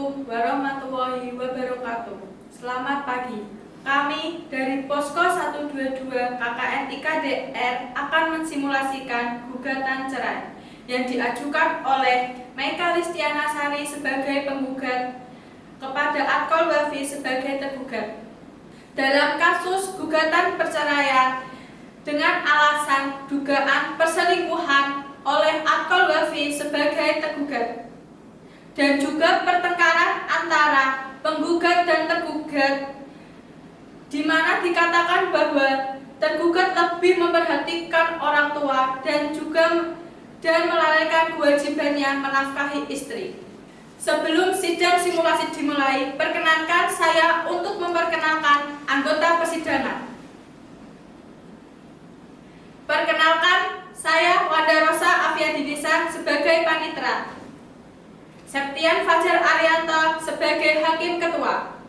Assalamualaikum warahmatullahi wabarakatuh. Selamat pagi. Kami dari Posko 122 KKN IKDR akan mensimulasikan gugatan cerai yang diajukan oleh Meika Listiana Sari sebagai penggugat kepada Atkol Wafi sebagai tergugat. Dalam kasus gugatan perceraian dengan alasan dugaan perselingkuhan oleh Atkol Wafi sebagai tergugat, dan juga pertengkaran antara penggugat dan tergugat, di mana dikatakan bahwa tergugat lebih memperhatikan orang tua dan melalaikan kewajibannya menafkahi istri. Sebelum sidang simulasi dimulai, perkenankan saya untuk memperkenalkan anggota persidangan. Perkenalkan, saya Wanda Rosa Afiadinisa sebagai panitera, Septian Fajar Arianto sebagai Hakim Ketua,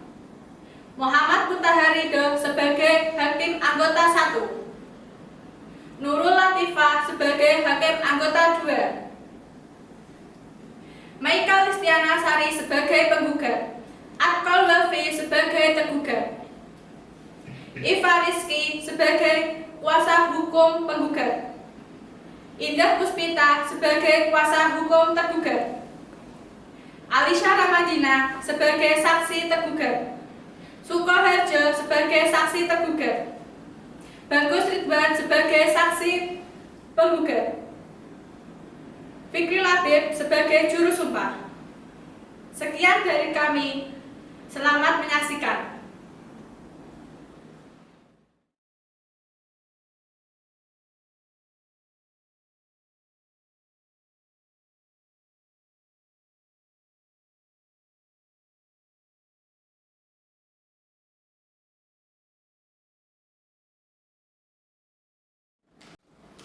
Muhammad Mutaharido sebagai Hakim Anggota 1, Nurul Latifah sebagai Hakim Anggota 2, Meika Listiana Sari sebagai penggugat, Atkol Wafi sebagai tergugat, Iva Rizky sebagai kuasa hukum penggugat, Indah Puspita sebagai kuasa hukum tergugat, Alisha Ramadina sebagai saksi tergugat, Sukoharjo sebagai saksi tergugat, Bagus Ridwan sebagai saksi penggugat, Fikri Labib sebagai juru sumpah. Sekian dari kami, selamat menyaksikan.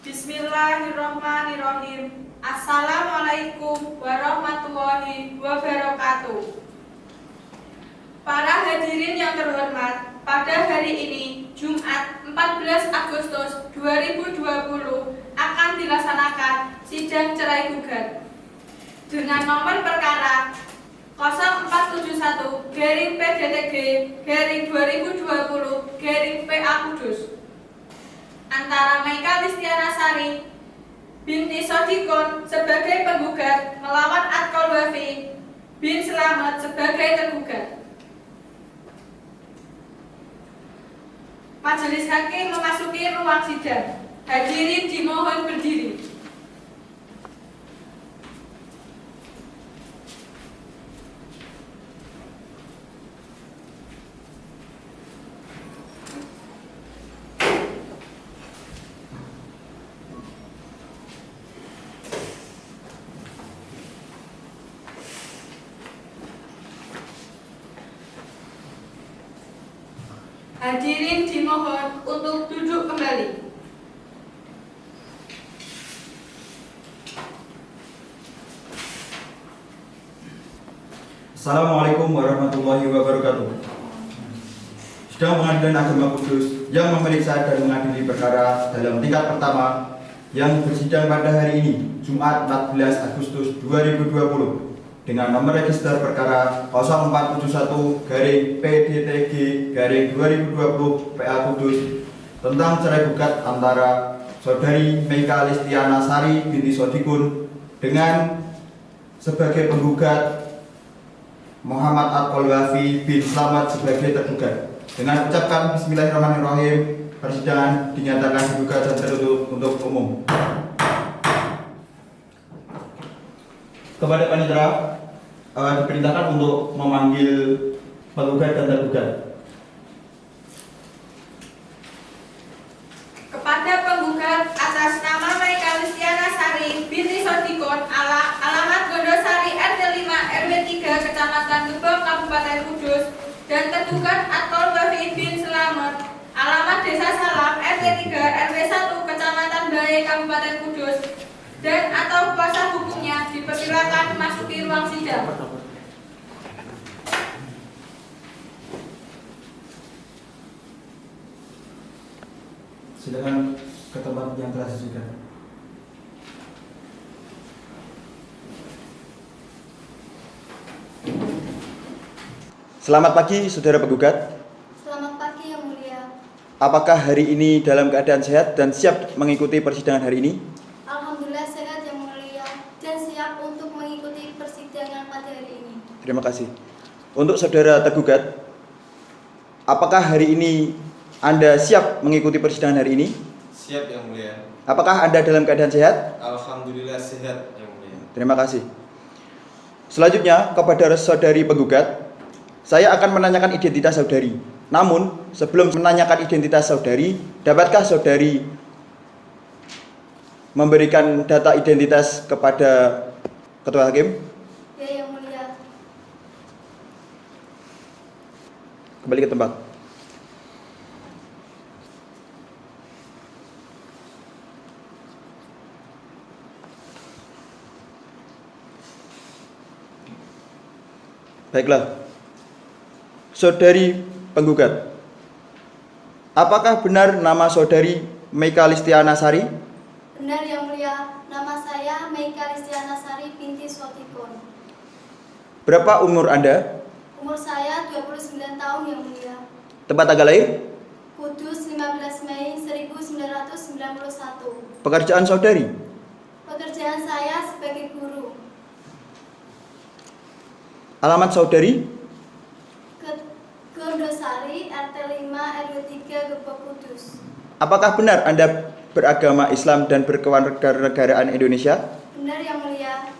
Bismillahirrahmanirrahim. Assalamualaikum warahmatullahi wabarakatuh. Para hadirin yang terhormat, pada hari ini, Jumat 14 Agustus 2020, akan dilaksanakan sidang cerai gugat dengan nomor perkara 0421-PDTG-2020-PA Kudus antara Meika Listiana Sari binti Sodikon sebagai penggugat melawan Atkol Wafi bin Selamet sebagai tergugat. Majelis Hakim memasuki ruang sidang. Hadirin dimohon berdiri. Hadirin dimohon untuk duduk kembali. Assalamualaikum warahmatullahi wabarakatuh. Sidang Pengadilan Agama Kudus yang memeriksa dan mengadili perkara dalam tingkat pertama yang bersidang pada hari ini, Jumat 14 Agustus 2020, dengan nomor register perkara 0471-PDTG-2020 PA Kudus tentang cerai gugat antara Saudari Meika Listiana Sari binti Sodikun dengan sebagai penggugat Muhammad Atkol Wafi bin Selamet sebagai tergugat. Dengan ucapkan Bismillahirrahmanirrahim, persidangan dinyatakan dibuka dan tertutup untuk umum. Kepada panitera diperintahkan untuk memanggil penggugat dan tergugat. Kepada penggugat atas nama Meika Listiana Sari binti Sodikon alamat Gondosari RT 5 RW 3 Kecamatan Gebeng Kabupaten Kudus, dan tergugat Atkol Wafi bin Selamet alamat Desa Salam RT 3 RW 1 Kecamatan Bae Kabupaten Kudus, dan atau kuasa hukumnya dipersilakan memasuki ruang sidang. Silakan ke tempat yang telah disediakan. Selamat pagi, saudara penggugat. Selamat pagi Yang Mulia. Apakah hari ini dalam keadaan sehat dan siap mengikuti persidangan hari ini? Alhamdulillah sehat Yang Mulia dan siap untuk mengikuti persidangan pada hari ini. Terima kasih. Untuk saudara tergugat, apakah hari ini Anda siap mengikuti persidangan hari ini? Siap Yang Mulia. Apakah Anda dalam keadaan sehat? Alhamdulillah sehat Yang Mulia. Terima kasih. Selanjutnya, kepada saudari penggugat, saya akan menanyakan identitas saudari. Namun, sebelum menanyakan identitas saudari, dapatkah saudari memberikan data identitas kepada Ketua Hakim? Ya Yang Mulia. Kembali ke tempat. Baiklah. Saudari penggugat, apakah benar nama saudari Meika Listiana Sari? Benar Yang Mulia, nama saya Meika Listiana Sari binti Sotikon. Berapa umur Anda? Umur saya 29 tahun Yang Mulia. Tempat tanggal lahir? Kudus 15 Mei 1991. Pekerjaan saudari? Pekerjaan saya sebagai guru. Alamat saudari? Gondosari, RT 5 RW 3 Gebek Kudus. Apakah benar Anda beragama Islam dan berkewarganegaraan Indonesia? Benar Yang Mulia.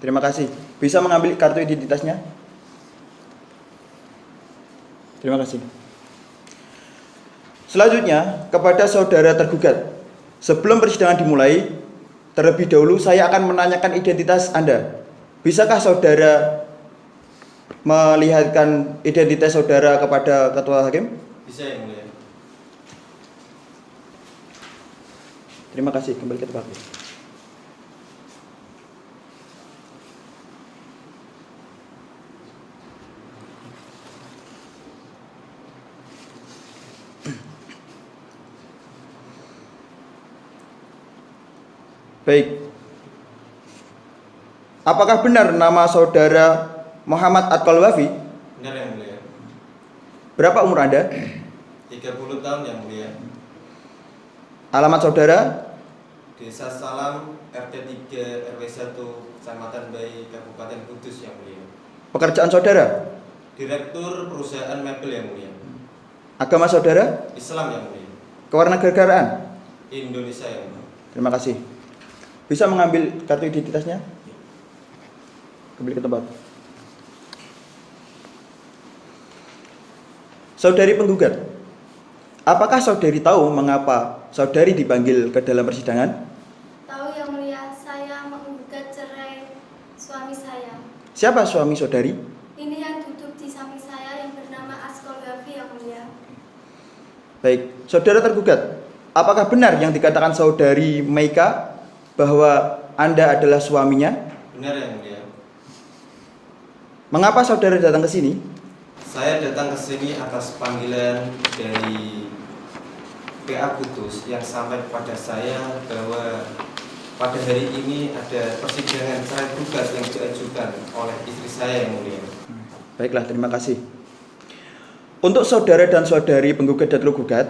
Terima kasih. Bisa mengambil kartu identitasnya? Terima kasih. Selanjutnya, kepada saudara tergugat. Sebelum persidangan dimulai, terlebih dahulu saya akan menanyakan identitas Anda. Bisakah saudara melihatkan identitas saudara kepada Ketua Hakim? Bisa Yang Mulia. Terima kasih. Kembali ke tempat. Baik. Apakah benar nama saudara Muhammad Atkal Wafi? Benar Yang Mulia. Berapa umur Anda? 30 tahun Yang Mulia. Alamat saudara? Desa Salam, RT 3 RW 1 Kecamatan Bayi, Kabupaten Kudus Yang Mulia. Pekerjaan saudara? Direktur perusahaan mebel Yang Mulia. Agama saudara? Islam Yang Mulia. Kewarganegaraan? Indonesia Yang Mulia. Terima kasih. Bisa mengambil kartu identitasnya? Kembali ke tempat. Saudari penggugat, apakah saudari tahu mengapa saudari dipanggil ke dalam persidangan? Tahu Yang Mulia, saya menggugat cerai suami saya. Siapa suami saudari? Ini yang duduk di samping saya yang bernama Askol Wafi Yang Mulia. Baik, saudara tergugat, apakah benar yang dikatakan saudari Meika bahwa Anda adalah suaminya? Benar Yang Mulia. Mengapa saudara datang ke sini? Saya datang ke sini atas panggilan dari PA Kudus yang sampai kepada saya bahwa pada hari ini ada persidangan cerai gugat yang diajukan oleh istri saya Yang Mulia. Baiklah, terima kasih. Untuk saudara dan saudari penggugat dan tergugat,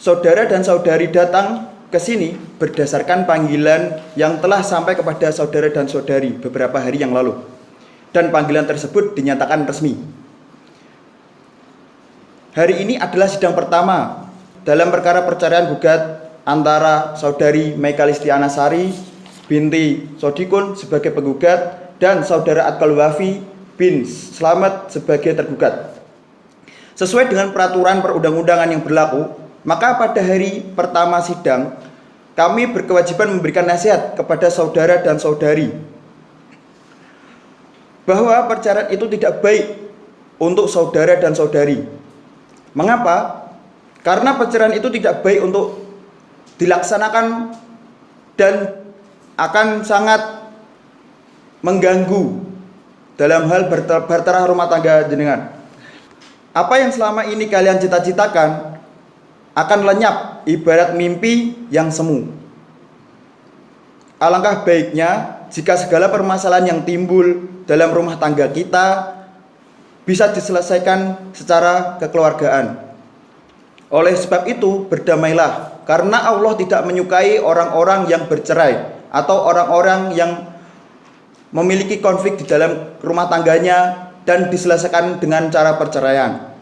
saudara dan saudari datang ke sini berdasarkan panggilan yang telah sampai kepada saudara dan saudari beberapa hari yang lalu. Dan panggilan tersebut dinyatakan resmi. Hari ini adalah sidang pertama dalam perkara perceraian gugat antara saudari Meika Listiana Sari binti Sodikun sebagai penggugat dan saudara Atkal Wafi bin Slamet sebagai tergugat. Sesuai dengan peraturan perundang-undangan yang berlaku, maka pada hari pertama sidang kami berkewajiban memberikan nasihat kepada saudara dan saudari bahwa perceraian itu tidak baik untuk saudara dan saudari. Mengapa? Karena perceraian itu tidak baik untuk dilaksanakan dan akan sangat mengganggu dalam hal berterah rumah tangga jenengan. Apa yang selama ini kalian cita-citakan akan lenyap ibarat mimpi yang semu. Alangkah baiknya jika segala permasalahan yang timbul dalam rumah tangga kita bisa diselesaikan secara kekeluargaan. Oleh sebab itu, berdamailah, karena Allah tidak menyukai orang-orang yang bercerai atau orang-orang yang memiliki konflik di dalam rumah tangganya dan diselesaikan dengan cara perceraian.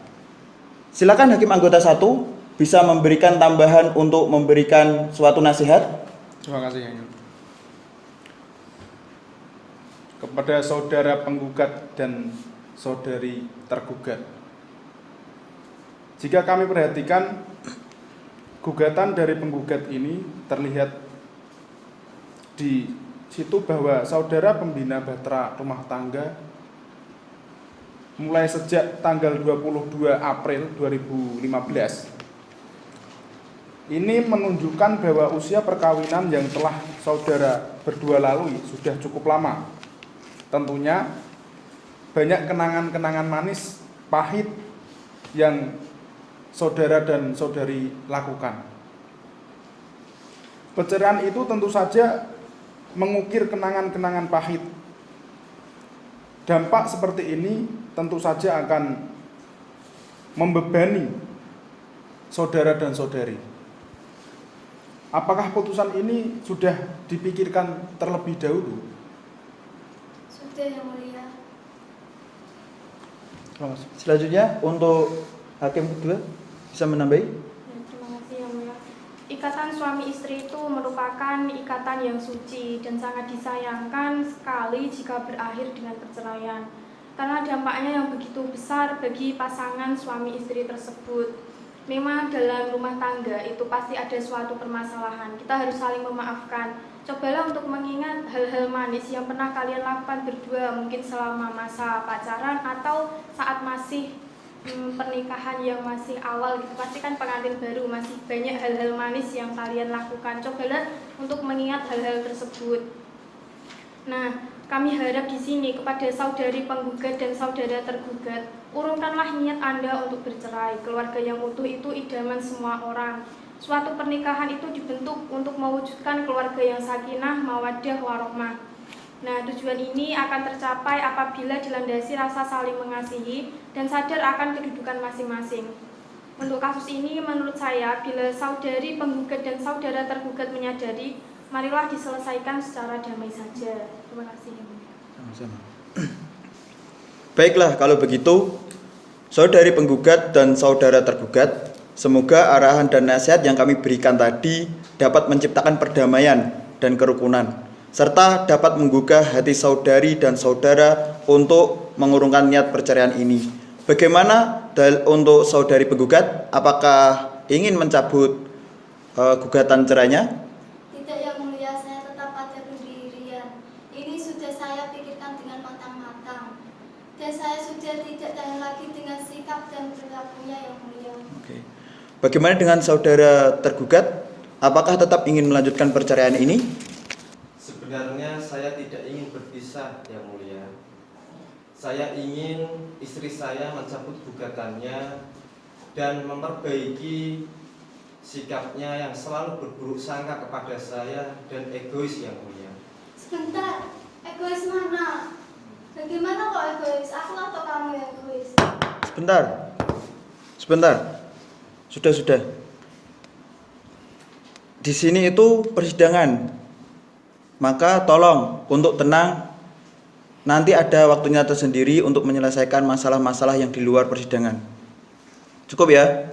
Silakan hakim anggota 1 bisa memberikan tambahan untuk memberikan suatu nasihat. Terima kasih, Yang Mulia. Kepada saudara penggugat dan saudari tergugat, jika kami perhatikan, gugatan dari penggugat ini terlihat di situ bahwa saudara pembina Bahtera Rumah Tangga mulai sejak tanggal 22 April 2015 ini menunjukkan bahwa usia perkawinan yang telah saudara berdua lalui sudah cukup lama. Tentunya banyak kenangan-kenangan manis, pahit yang saudara dan saudari lakukan. Perceraian itu tentu saja mengukir kenangan-kenangan pahit. Dampak seperti ini tentu saja akan membebani saudara dan saudari. Apakah putusan ini sudah dipikirkan terlebih dahulu? Sudah, Yang Mulia. Selanjutnya untuk hakim kedua bisa menambahi. Ya, terima kasih Yang Mulia. Ikatan suami istri itu merupakan ikatan yang suci dan sangat disayangkan sekali jika berakhir dengan perceraian. Karena dampaknya yang begitu besar bagi pasangan suami istri tersebut. Memang dalam rumah tangga itu pasti ada suatu permasalahan. Kita harus saling memaafkan. Cobalah untuk mengingat hal-hal manis yang pernah kalian lakukan berdua, mungkin selama masa pacaran atau saat masih pernikahan yang masih awal gitu. Pasti kan pengantin baru, masih banyak hal-hal manis yang kalian lakukan. Cobalah untuk mengingat hal-hal tersebut. Nah, kami harap di sini kepada saudari penggugat dan saudara tergugat, urungkanlah niat Anda untuk bercerai. Keluarga yang utuh itu idaman semua orang. Suatu pernikahan itu dibentuk untuk mewujudkan keluarga yang sakinah, mawaddah, warohmah. Nah, tujuan ini akan tercapai apabila dilandasi rasa saling mengasihi dan sadar akan kedudukan masing-masing. Untuk kasus ini, menurut saya, bila saudari penggugat dan saudara tergugat menyadari, marilah diselesaikan secara damai saja. Terima kasih. Sama-sama. Baiklah, kalau begitu, saudari penggugat dan saudara tergugat, semoga arahan dan nasihat yang kami berikan tadi dapat menciptakan perdamaian dan kerukunan, serta dapat menggugah hati saudari dan saudara untuk mengurungkan niat perceraian ini. Bagaimana untuk saudari penggugat? Apakah ingin mencabut gugatan cerainya? Tidak, Yang Mulia, saya tetap pada pendirian. Ini sudah saya pikirkan dengan matang-matang. Dan saya sudah tidak tahan lagi dengan sikap dan perilakunya, Yang Mulia. Oke. Bagaimana dengan saudara tergugat? Apakah tetap ingin melanjutkan perceraian ini? Sebenarnya saya tidak ingin berpisah, Yang Mulia. Saya ingin istri saya mencabut gugatannya dan memperbaiki sikapnya yang selalu berburuk sangka kepada saya dan egois, Yang Mulia. Sebentar, egois mana? Bagaimana kok egois? Aku atau kamu yang egois? Sebentar. Sudah. Di sini itu persidangan. Maka tolong untuk tenang. Nanti ada waktunya tersendiri untuk menyelesaikan masalah-masalah yang di luar persidangan. Cukup ya?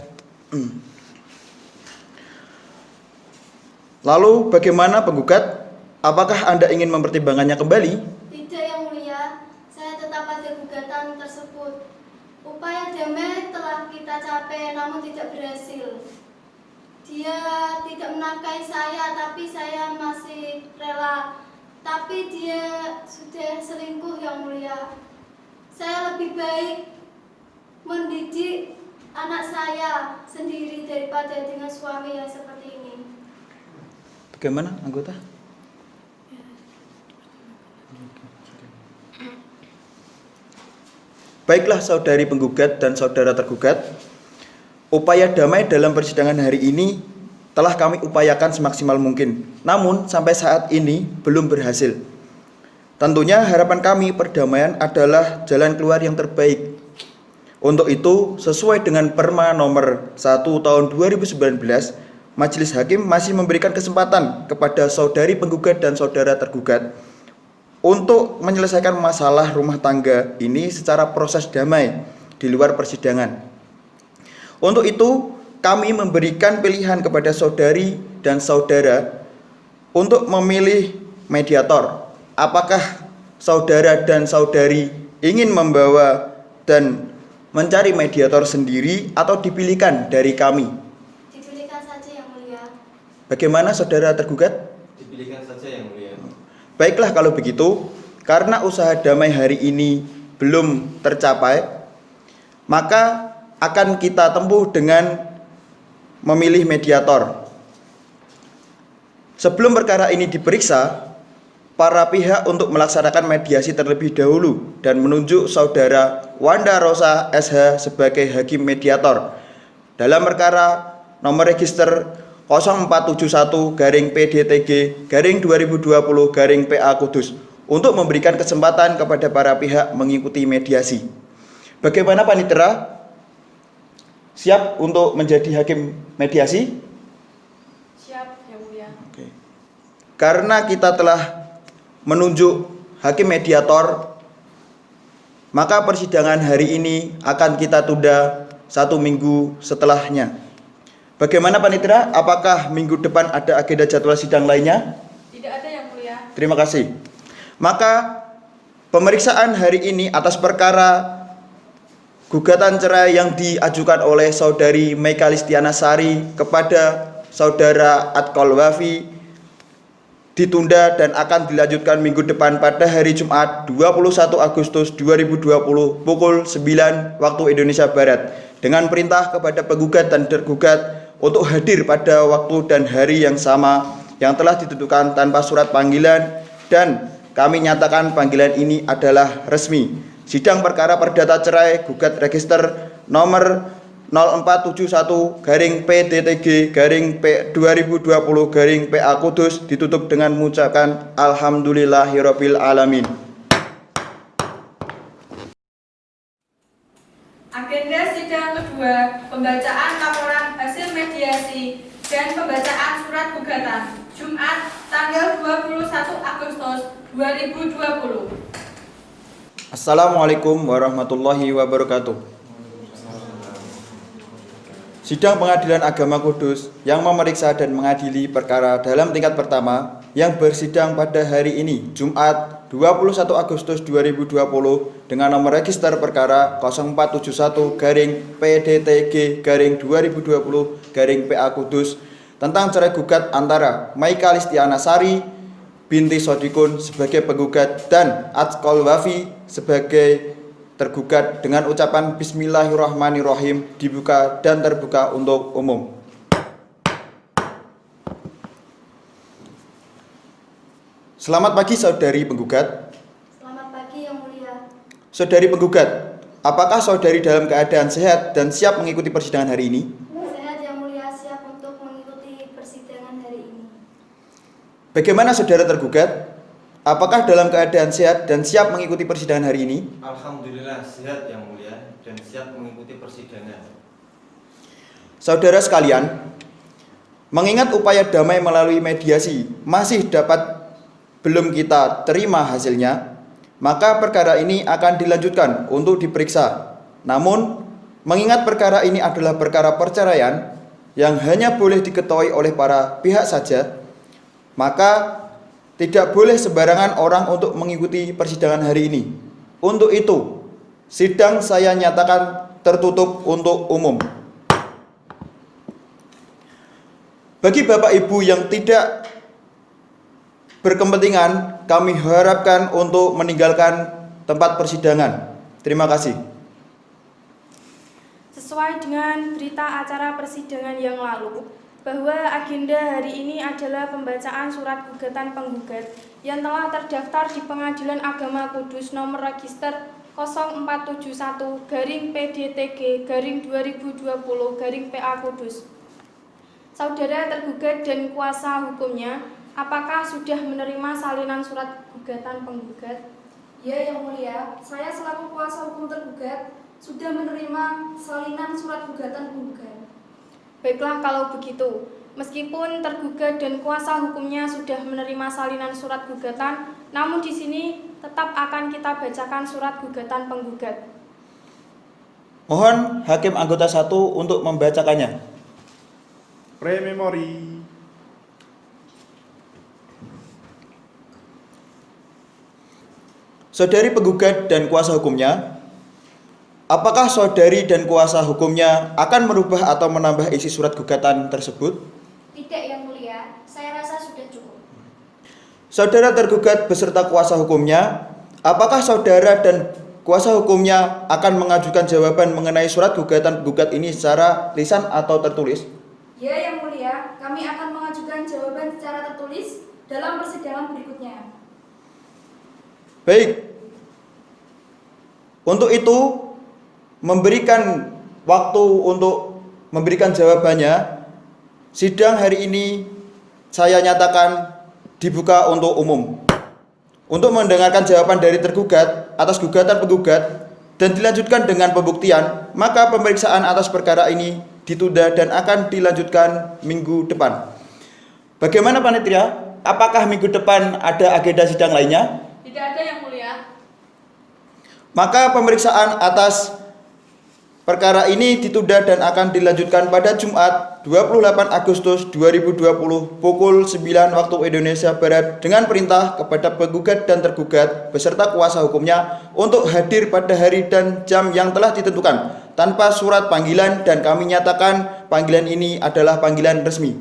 Lalu bagaimana penggugat? Apakah Anda ingin mempertimbangkannya kembali? Tidak, Yang Mulia. Saya tetap pada gugatan tersebut. Upaya damai telah kita capai namun tidak berhasil. Dia tidak menafkahi saya, tapi saya masih rela. Tapi dia sudah selingkuh, Yang Mulia. Saya lebih baik mendidik anak saya sendiri daripada dengan suami yang seperti ini. Bagaimana anggota? Baiklah saudari penggugat dan saudara tergugat, upaya damai dalam persidangan hari ini telah kami upayakan semaksimal mungkin. Namun sampai saat ini belum berhasil. Tentunya harapan kami perdamaian adalah jalan keluar yang terbaik. Untuk itu, sesuai dengan Perma nomor 1 tahun 2019, Majelis Hakim masih memberikan kesempatan kepada saudari penggugat dan saudara tergugat untuk menyelesaikan masalah rumah tangga ini secara proses damai di luar persidangan. Untuk itu, kami memberikan pilihan kepada saudari dan saudara untuk memilih mediator. Apakah saudara dan saudari ingin membawa dan mencari mediator sendiri atau dipilihkan dari kami? Dipilihkan saja yang mulia. Bagaimana saudara tergugat? Dipilihkan saja yang mulia. Baiklah kalau begitu, karena usaha damai hari ini belum tercapai, maka akan kita tempuh dengan memilih mediator. Sebelum perkara ini diperiksa, para pihak untuk melaksanakan mediasi terlebih dahulu dan menunjuk saudara Wanda Rosa SH sebagai hakim mediator dalam perkara nomor register 0471-PDTG-2020-PA Kudus untuk memberikan kesempatan kepada para pihak mengikuti mediasi. Bagaimana panitera? Siap untuk menjadi hakim mediasi? Siap, Yang Mulia. Oke. Karena kita telah menunjuk hakim mediator, maka persidangan hari ini akan kita tunda 1 minggu setelahnya. Bagaimana panitera? Apakah minggu depan ada agenda jadwal sidang lainnya? Tidak ada yang mulia. Terima kasih. Maka pemeriksaan hari ini atas perkara gugatan cerai yang diajukan oleh saudari Meika Listiana Sari kepada saudara Atkol Wafi ditunda dan akan dilanjutkan minggu depan pada hari Jumat 21 Agustus 2020 pukul 9 waktu Indonesia Barat dengan perintah kepada penggugat dan tergugat untuk hadir pada waktu dan hari yang sama yang telah ditentukan tanpa surat panggilan, dan kami nyatakan panggilan ini adalah resmi. Sidang perkara perdata cerai gugat register nomor 0471-PDTG-P2020-PA Kudus ditutup dengan mengucapkan Alhamdulillahirabbil alamin. Agenda sidang kedua, pembacaan laporan hasil mediasi dan pembacaan surat gugatan, Jumat tanggal 21 Agustus 2020. Assalamualaikum warahmatullahi wabarakatuh. Sidang Pengadilan Agama Kudus yang memeriksa dan mengadili perkara dalam tingkat pertama yang bersidang pada hari ini, Jumat 21 Agustus 2020 dengan nomor register perkara 0471-PDTG-2020-PA Kudus tentang cerai gugat antara Meika Listiana Sari binti Sodikun sebagai penggugat dan Atkol Wafi sebagai tergugat dengan ucapan Bismillahirrahmanirrahim dibuka dan terbuka untuk umum. Selamat pagi saudari penggugat. Selamat pagi yang mulia. Saudari penggugat, apakah saudari dalam keadaan sehat dan siap mengikuti persidangan hari ini? Sehat yang mulia, siap untuk mengikuti persidangan hari ini. Bagaimana saudara tergugat? Apakah dalam keadaan sehat dan siap mengikuti persidangan hari ini? Alhamdulillah sehat yang mulia dan siap mengikuti persidangan. Saudara sekalian, mengingat upaya damai melalui mediasi masih belum kita terima hasilnya, maka perkara ini akan dilanjutkan untuk diperiksa. Namun, mengingat perkara ini adalah perkara perceraian yang hanya boleh diketahui oleh para pihak saja, maka tidak boleh sembarangan orang untuk mengikuti persidangan hari ini. Untuk itu, sidang saya nyatakan tertutup untuk umum. Bagi Bapak Ibu yang tidak berkepentingan, kami harapkan untuk meninggalkan tempat persidangan. Terima kasih. Sesuai dengan berita acara persidangan yang lalu, bahwa agenda hari ini adalah pembacaan surat gugatan penggugat yang telah terdaftar di Pengadilan Agama Kudus nomor register 0471-PDTG-2020-PA Kudus. Saudara tergugat dan kuasa hukumnya, apakah sudah menerima salinan surat gugatan penggugat? Ya, yang mulia, saya selaku kuasa hukum tergugat sudah menerima salinan surat gugatan penggugat. Baiklah kalau begitu. Meskipun tergugat dan kuasa hukumnya sudah menerima salinan surat gugatan, namun di sini tetap akan kita bacakan surat gugatan penggugat. Mohon Hakim anggota 1 untuk membacakannya. Pre-memori. Saudari penggugat dan kuasa hukumnya, apakah saudari dan kuasa hukumnya akan merubah atau menambah isi surat gugatan tersebut? Tidak, Yang Mulia. Saya rasa sudah cukup. Saudara tergugat beserta kuasa hukumnya, apakah saudara dan kuasa hukumnya akan mengajukan jawaban mengenai surat gugatan penggugat ini secara lisan atau tertulis? Ya, Yang Mulia, kami akan mengajukan jawaban secara tertulis dalam persidangan berikutnya. Baik. Untuk itu, memberikan waktu untuk memberikan jawabannya, sidang hari ini saya nyatakan dibuka untuk umum. Untuk mendengarkan jawaban dari tergugat atas gugatan penggugat dan dilanjutkan dengan pembuktian, maka pemeriksaan atas perkara ini ditunda dan akan dilanjutkan minggu depan. Bagaimana panitia? Apakah minggu depan ada agenda sidang lainnya? Tidak ada, Yang Mulia. Maka pemeriksaan atas perkara ini ditunda dan akan dilanjutkan pada Jumat 28 Agustus 2020 pukul 9 waktu Indonesia Barat dengan perintah kepada penggugat dan tergugat beserta kuasa hukumnya untuk hadir pada hari dan jam yang telah ditentukan tanpa surat panggilan, dan kami nyatakan panggilan ini adalah panggilan resmi.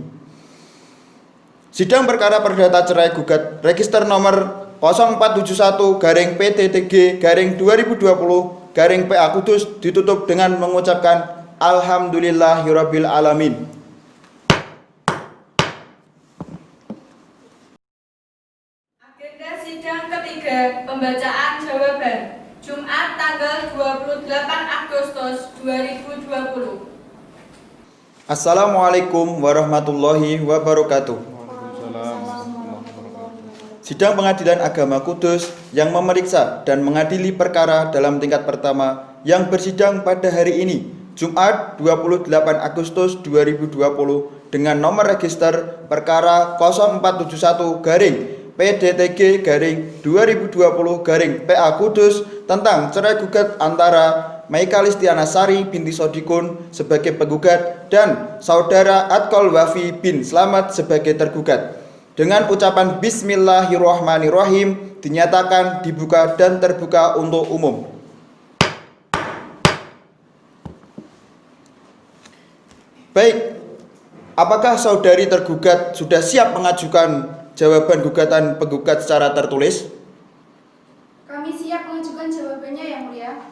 Sidang perkara perdata cerai gugat register nomor 0471-PTTG-2020-PA Kudus ditutup dengan mengucapkan Alhamdulillahirabbil alamin. Agenda sidang ketiga, pembacaan jawaban. Jumat tanggal 28 Agustus 2020. Assalamualaikum warahmatullahi wabarakatuh. Sidang Pengadilan Agama Kudus yang memeriksa dan mengadili perkara dalam tingkat pertama yang bersidang pada hari ini, Jumat 28 Agustus 2020 dengan nomor register perkara 0421-PDTG-2020-PA Kudus tentang cerai gugat antara Maika Listiana Sari binti Sodikun sebagai penggugat dan saudara Atkol Wafi bin Slamet sebagai tergugat. Dengan ucapan Bismillahirrahmanirrahim dinyatakan dibuka dan terbuka untuk umum. Baik, apakah saudari tergugat sudah siap mengajukan jawaban gugatan penggugat secara tertulis? Kami siap mengajukan jawabannya, Yang Mulia.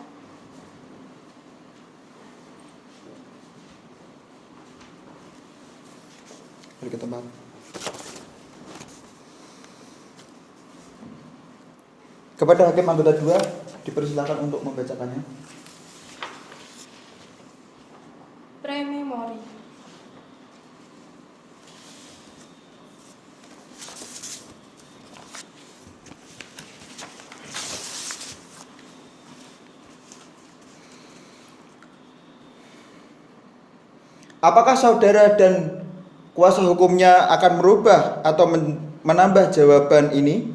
Mari ke tempat. Kepada Hakim anggota 2 dipersilakan untuk membacakannya. Pre-memori. Apakah saudara dan kuasa hukumnya akan merubah atau menambah jawaban ini?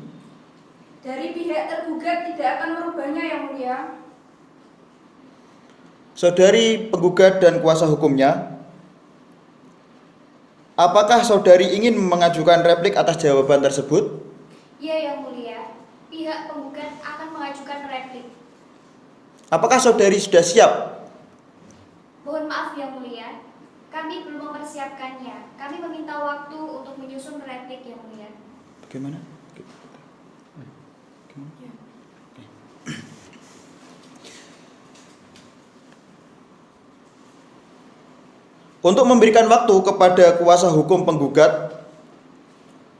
Dari pihak tergugat tidak akan merubahnya, Yang Mulia. Saudari penggugat dan kuasa hukumnya, apakah saudari ingin mengajukan replik atas jawaban tersebut? Ya, Yang Mulia. Pihak penggugat akan mengajukan replik. Apakah saudari sudah siap? Mohon maaf, Yang Mulia. Kami belum mempersiapkannya. Kami meminta waktu untuk menyusun replik, Yang Mulia. Bagaimana? Untuk memberikan waktu kepada kuasa hukum penggugat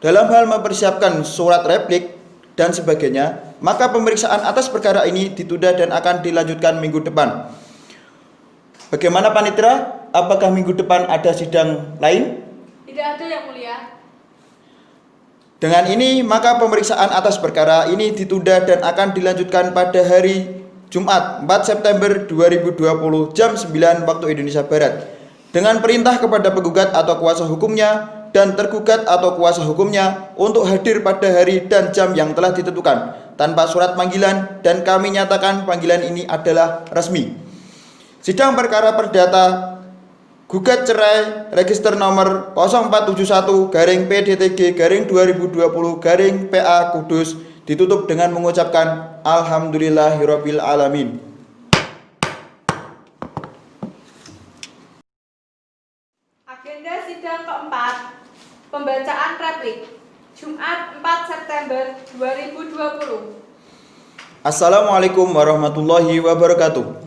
dalam hal mempersiapkan surat replik dan sebagainya, maka pemeriksaan atas perkara ini ditunda dan akan dilanjutkan minggu depan. Bagaimana panitia? Apakah minggu depan ada sidang lain? Tidak ada, Yang Mulia. Dengan ini, maka pemeriksaan atas perkara ini ditunda dan akan dilanjutkan pada hari Jumat 4 September 2020 jam 9 waktu Indonesia Barat dengan perintah kepada penggugat atau kuasa hukumnya dan tergugat atau kuasa hukumnya untuk hadir pada hari dan jam yang telah ditentukan tanpa surat panggilan, dan kami nyatakan panggilan ini adalah resmi. Sidang perkara perdata gugat cerai register nomor 0471-PDTG-2020-PA Kudus ditutup dengan mengucapkan Alhamdulillahirabbil alamin. Agenda sidang keempat, pembacaan replik, Jumat 4 September 2020. Assalamualaikum warahmatullahi wabarakatuh.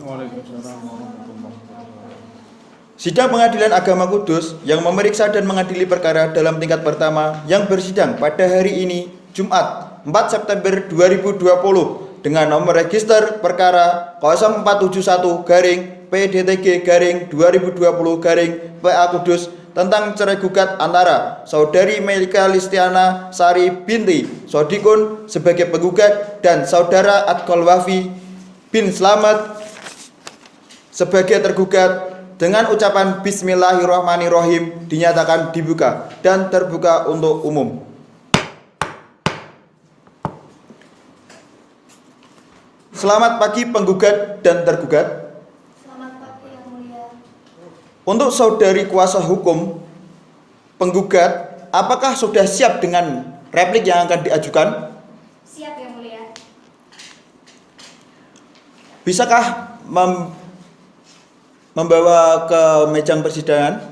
Sidang Pengadilan Agama Kudus yang memeriksa dan mengadili perkara dalam tingkat pertama yang bersidang pada hari ini Jumat 4 September 2020 dengan nomor register perkara 0421-PDTG-2020-PA Kudus tentang cerai gugat antara Saudari Meika Listiana Sari binti Sodikun sebagai penggugat dan Saudara Adkol Wafi bin Slamet sebagai tergugat dengan ucapan Bismillahirrahmanirrahim dinyatakan dibuka dan terbuka untuk umum. Selamat pagi penggugat dan tergugat. Selamat pagi Yang Mulia. Untuk saudari kuasa hukum penggugat, apakah sudah siap dengan replik yang akan diajukan? Siap Yang Mulia. Bisakah membawa ke meja persidangan?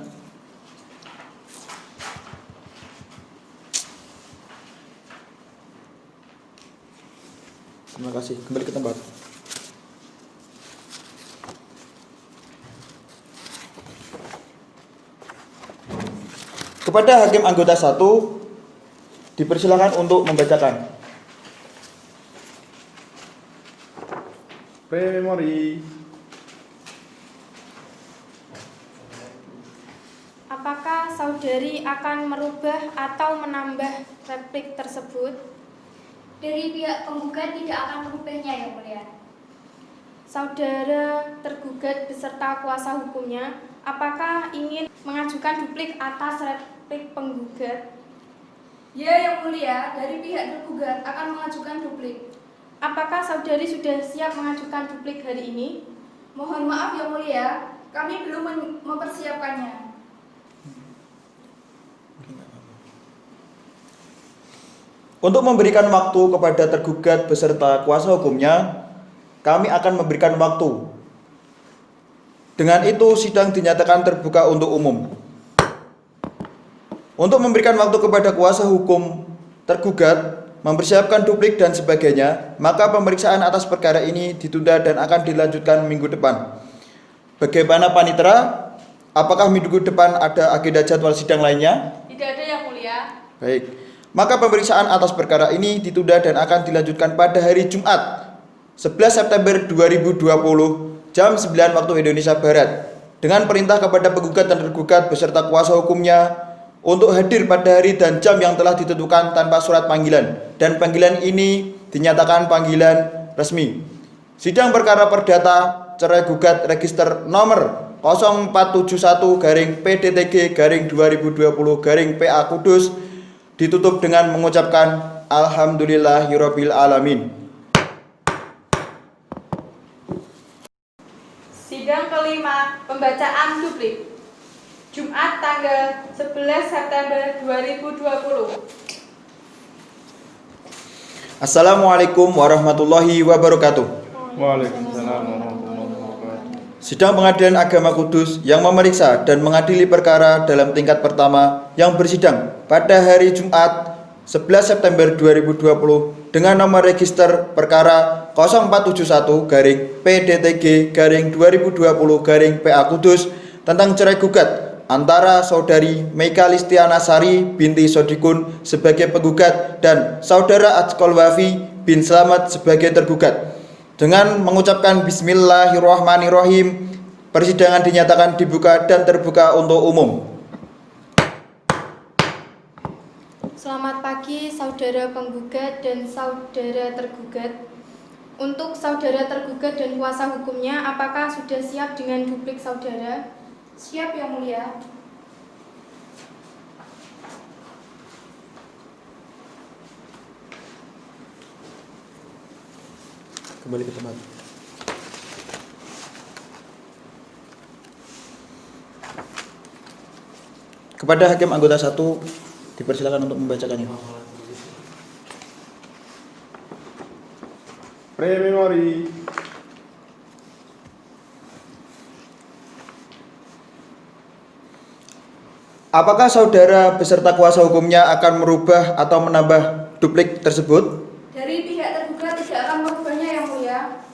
Terima kasih. Kembali ke tempat. Kepada hakim anggota 1 dipersilakan untuk membacakan. Memori. Apakah saudari akan merubah atau menambah replik tersebut? Dari pihak penggugat tidak akan merubahnya Yang Mulia. Saudara tergugat beserta kuasa hukumnya, apakah ingin mengajukan duplik atas replik penggugat? Ya Yang Mulia, dari pihak tergugat akan mengajukan duplik. Apakah saudari sudah siap mengajukan duplik hari ini? Mohon maaf Yang Mulia, kami belum mempersiapkannya. Untuk memberikan waktu kepada tergugat beserta kuasa hukumnya, kami akan memberikan waktu. Dengan itu, sidang dinyatakan terbuka untuk umum. Untuk memberikan waktu kepada kuasa hukum tergugat, mempersiapkan duplik dan sebagainya, maka pemeriksaan atas perkara ini ditunda dan akan dilanjutkan minggu depan. Bagaimana panitera? Apakah minggu depan ada agenda jadwal sidang lainnya? Tidak ada Yang Mulia. Baik. Maka pemeriksaan atas perkara ini ditunda dan akan dilanjutkan pada hari Jumat 11 September 2020 jam 9 waktu Indonesia Barat dengan perintah kepada penggugat dan tergugat beserta kuasa hukumnya untuk hadir pada hari dan jam yang telah ditentukan tanpa surat panggilan, dan panggilan ini dinyatakan panggilan resmi. Sidang perkara perdata cerai gugat register nomor 0421-PDTG-2020-PA Kudus ditutup dengan mengucapkan Alhamdulillahirabbil alamin. Sidang kelima, pembacaan duplik, Jumat tanggal 11 September 2020. Assalamualaikum warahmatullahi wabarakatuh. Waalaikumsalam warahmatullahi wabarakatuh. Sidang Pengadilan Agama Kudus yang memeriksa dan mengadili perkara dalam tingkat pertama yang bersidang pada hari Jumat 11 September 2020 dengan nomor register perkara 0421-PDTG-2020-PA Kudus tentang cerai gugat antara Saudari Meika Listiana Sari binti Sodikun sebagai penggugat dan Saudara Adkol Wafi bin Slamet sebagai tergugat. Dengan mengucapkan Bismillahirrahmanirrahim, persidangan dinyatakan dibuka dan terbuka untuk umum. Selamat pagi saudara penggugat dan saudara tergugat. Untuk saudara tergugat dan kuasa hukumnya, apakah sudah siap dengan duplik saudara? Siap Yang Mulia. Kembali ke tempat. Kepada hakim anggota 1 dipersilakan untuk membacakannya. Pre-memori. Apakah saudara beserta kuasa hukumnya akan merubah atau menambah duplik tersebut? Dari pihak tergugat tidak akan merubahnya Yang Mulia.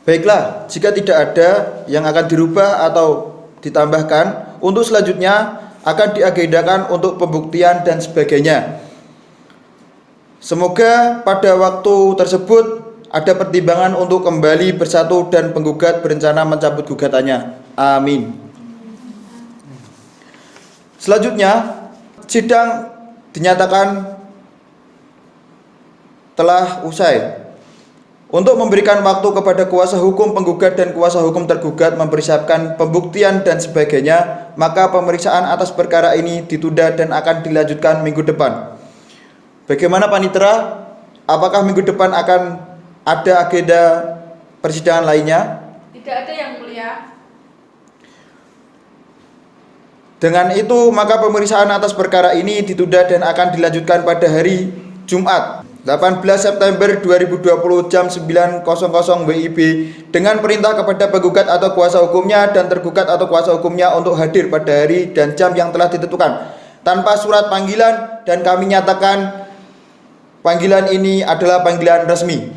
Baiklah, jika tidak ada yang akan dirubah atau ditambahkan, untuk selanjutnya akan diagendakan untuk pembuktian dan sebagainya. Semoga pada waktu tersebut ada pertimbangan untuk kembali bersatu dan penggugat berencana mencabut gugatannya. Amin. Selanjutnya, sidang dinyatakan telah usai. Untuk memberikan waktu kepada kuasa hukum penggugat dan kuasa hukum tergugat mempersiapkan pembuktian dan sebagainya, maka pemeriksaan atas perkara ini ditunda dan akan dilanjutkan minggu depan. Bagaimana panitera? Apakah minggu depan akan ada agenda persidangan lainnya? Tidak ada Yang Mulia. Dengan itu, maka pemeriksaan atas perkara ini ditunda dan akan dilanjutkan pada hari Jumat 18 September 2020 jam 9.00 WIB dengan perintah kepada penggugat atau kuasa hukumnya dan tergugat atau kuasa hukumnya untuk hadir pada hari dan jam yang telah ditentukan tanpa surat panggilan, dan kami nyatakan panggilan ini adalah panggilan resmi.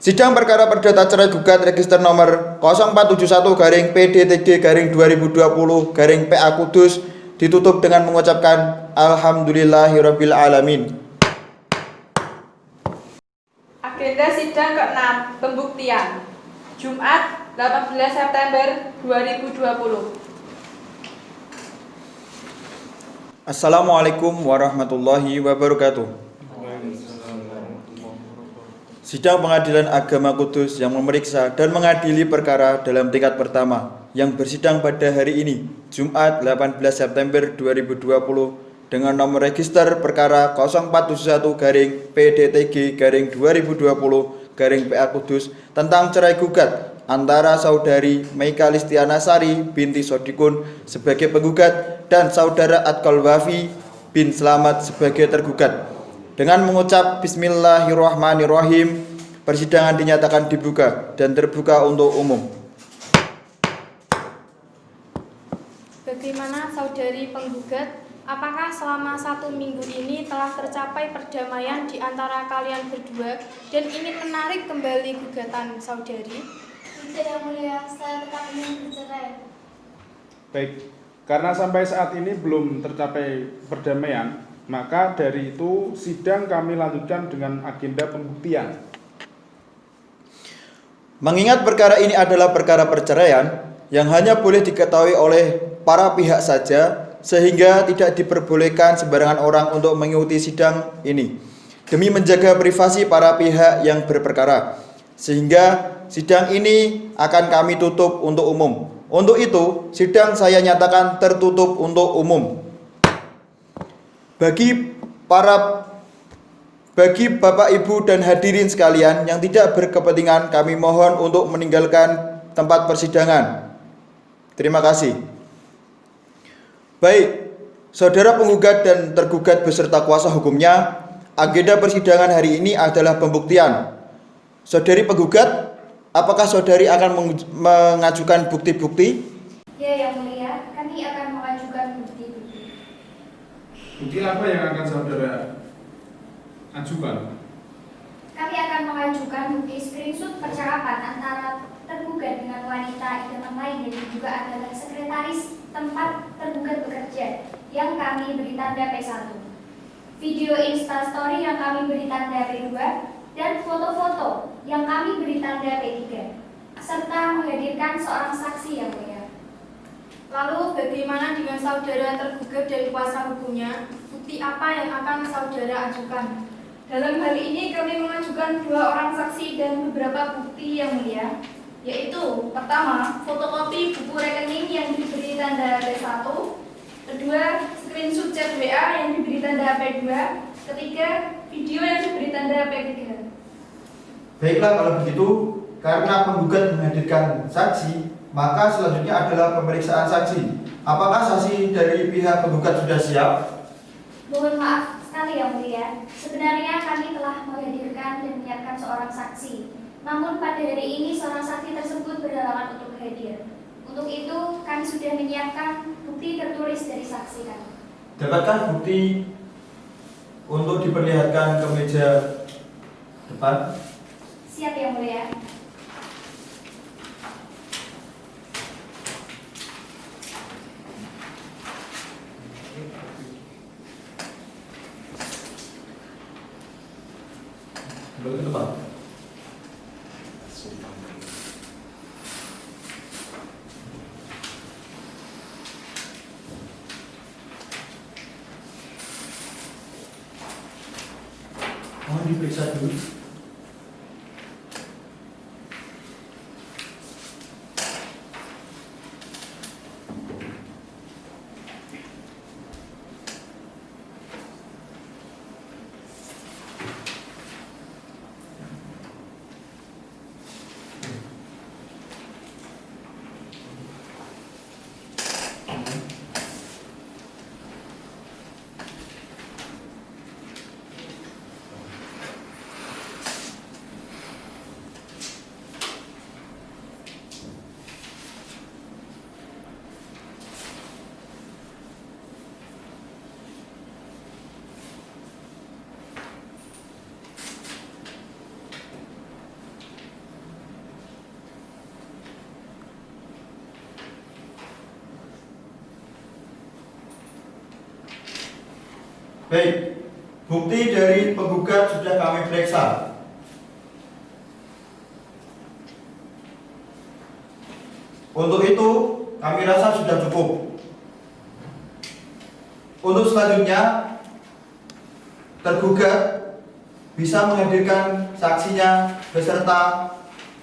Sidang perkara perdata cerai gugat register nomor 0471-PDTG-2020-PA Kudus ditutup dengan mengucapkan Alhamdulillahirabbil alamin. Agenda sidang ke-6, pembuktian. Jumat, 18 September 2020. Assalamualaikum warahmatullahi wabarakatuh. Sidang Pengadilan Agama Kudus yang memeriksa dan mengadili perkara dalam tingkat pertama yang bersidang pada hari ini, Jumat 18 September 2020 dengan nomor register perkara 0471-PDTG-2020-PA Kudus tentang cerai gugat antara saudari Meika Listiana Sari binti Sodikun sebagai penggugat dan saudara Atkol Wafi bin Slamet sebagai tergugat. Dengan mengucap Bismillahirrahmanirrahim, persidangan dinyatakan dibuka dan terbuka untuk umum. Bagaimana saudari penggugat? Apakah selama 1 minggu ini telah tercapai perdamaian di antara kalian berdua dan ingin menarik kembali gugatan saudari? Tidak Yang Mulia, saya tetap ingin bercerai. Baik, karena sampai saat ini belum tercapai perdamaian, maka dari itu sidang kami lanjutkan dengan agenda pembuktian. Mengingat perkara ini adalah perkara perceraian yang hanya boleh diketahui oleh para pihak saja, sehingga tidak diperbolehkan sembarangan orang untuk mengikuti sidang ini demi menjaga privasi para pihak yang berperkara, sehingga sidang ini akan kami tutup untuk umum. Untuk itu, sidang saya nyatakan tertutup untuk umum. Bagi Bapak, Ibu, dan hadirin sekalian yang tidak berkepentingan, kami mohon untuk meninggalkan tempat persidangan. Terima kasih. Baik, saudara penggugat dan tergugat beserta kuasa hukumnya, agenda persidangan hari ini adalah pembuktian. Saudari penggugat, apakah saudari akan mengajukan bukti-bukti? Ya Yang Mulia, kami akan mengajukan bukti-bukti. Bukti apa yang akan saudara ajukan? Kami akan mengajukan bukti screenshot percakapan antara tergugat dengan wanita idaman lain yang juga adalah sekretaris tempat tergugat bekerja yang kami beri tanda P1, video instastory yang kami beri tanda P2, dan foto-foto yang kami beri tanda P3, serta menghadirkan seorang saksi Yang Mulia. Lalu bagaimana dengan saudara tergugat dan kuasa hukumnya? Bukti apa yang akan saudara ajukan? Dalam hal ini kami mengajukan 2 orang saksi dan beberapa bukti yang mulia, yaitu pertama, fotokopi buku rekening yang diberi tanda P1, kedua, screenshot chat WA yang diberi tanda P2, ketiga, video yang diberi tanda P3. Baiklah, kalau begitu, karena penggugat menghadirkan saksi, maka selanjutnya adalah pemeriksaan saksi. Apakah saksi dari pihak penggugat sudah siap? Mohon maaf sekali yang mulia, sebenarnya kami telah menghadirkan dan menyiapkan seorang saksi. Namun pada hari ini seorang saksi tersebut berhalangan untuk hadir. Untuk itu kami sudah menyiapkan bukti tertulis dari saksi kami. Dapatkah bukti untuk diperlihatkan ke meja depan? Siap yang mulia. Belum ke depan. Mohon diperiksa dulu. Baik, bukti dari penggugat sudah kami periksa. Untuk itu, kami rasa sudah cukup. Untuk selanjutnya, tergugat bisa menghadirkan saksinya beserta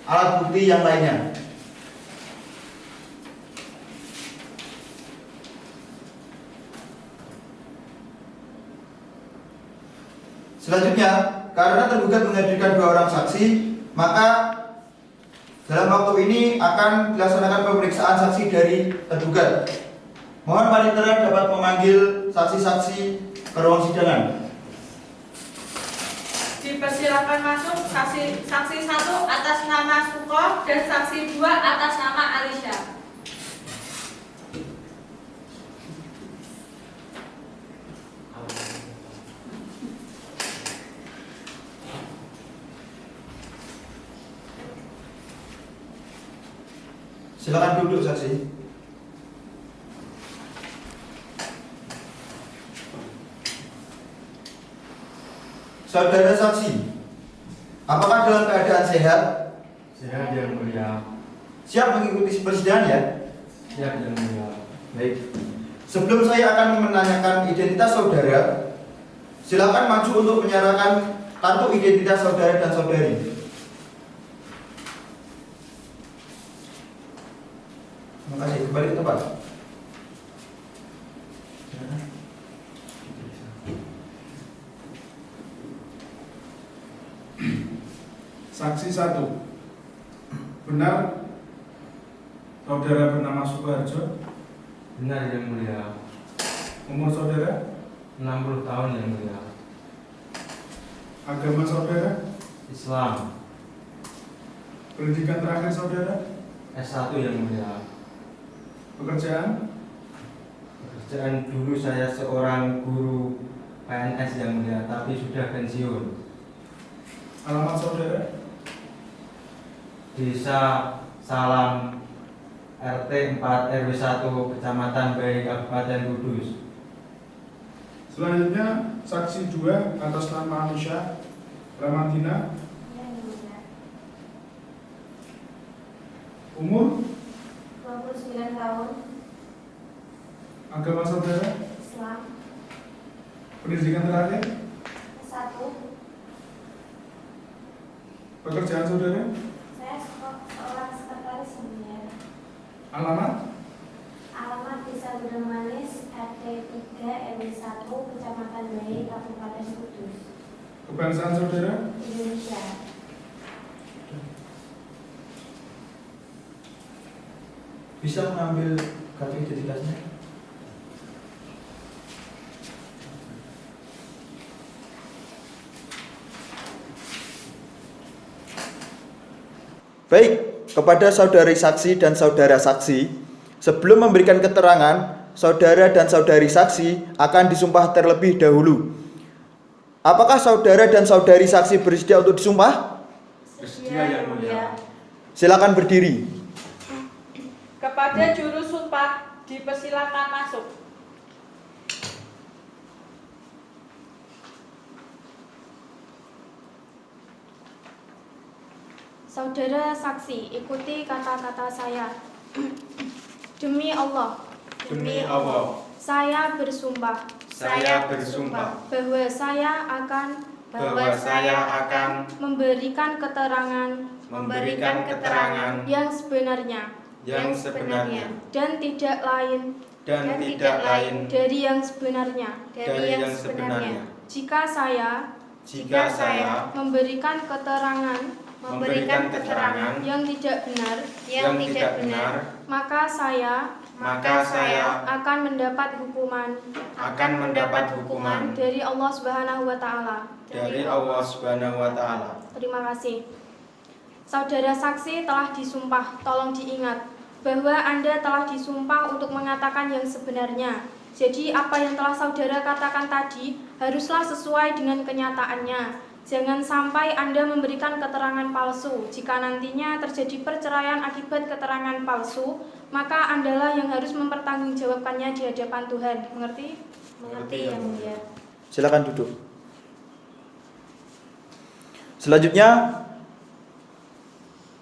alat bukti yang lainnya. Selanjutnya, karena tergugat menghadirkan 2 orang saksi, maka dalam waktu ini akan dilaksanakan pemeriksaan saksi dari tergugat. Mohon panitia dapat memanggil saksi-saksi ke ruang sidangan. Dipersilakan masuk saksi 1 atas nama Suko dan saksi 2 atas nama Alisha. Silakan duduk saksi. Saudara saksi, apakah dalam keadaan sehat? Sehat yang mulia. Siap mengikuti persidangan ya? Siap yang mulia. Baik. Sebelum saya akan menanyakan identitas saudara, silakan maju untuk menyerahkan kartu identitas saudara dan saudari. Terima kasih. Kembali ke tempat. Saksi 1. Benar saudara bernama Sukoharjo? Benar yang mulia. Umur saudara? 60 tahun yang mulia. Agama saudara? Islam. Pendidikan terakhir saudara? S1 yang mulia. Pekerjaan? Pekerjaan dulu saya seorang guru PNS yang mulia, tapi sudah pensiun. Alamat saudara? Desa Salam, RT 4 RW 1, Kecamatan Bayi, Kabupaten Kudus. Selanjutnya saksi 2 atas nama Alisha Ramadina. Umur? 29 tahun. Agama saudara? Islam. Pendidikan terakhir? S1. Pekerjaan saudara? Saya seorang sekretaris yang mulia. Alamat? Alamat Desa Gudang Manis, RT 3 RW 1, Kecamatan Bayi, Kabupaten Kudus, Kebangsaan saudara? Indonesia. Bisa mengambil kartu identitasnya? Baik, kepada saudari saksi dan saudara saksi, sebelum memberikan keterangan, saudara dan saudari saksi akan disumpah terlebih dahulu. Apakah saudara dan saudari saksi bersedia untuk disumpah? Bersedia yang mulia. Silakan berdiri. Kepada juru sumpah dipersilakan masuk. Saudara saksi, ikuti kata-kata saya. Demi Allah, Demi Allah, saya bersumpah bahwa saya akan memberikan keterangan yang sebenarnya dan tidak lain dari yang sebenarnya. Jika saya memberikan keterangan yang tidak benar, maka saya akan mendapat hukuman dari Allah Subhanahu wa taala. Terima kasih. Saudara saksi telah disumpah, tolong diingat bahwa Anda telah disumpah untuk mengatakan yang sebenarnya. Jadi apa yang telah saudara katakan tadi haruslah sesuai dengan kenyataannya. Jangan sampai Anda memberikan keterangan palsu. Jika nantinya terjadi perceraian akibat keterangan palsu, maka Andalah yang harus mempertanggungjawabkannya di hadapan Tuhan. Mengerti? Mengerti yang mulia. Silakan duduk. Selanjutnya,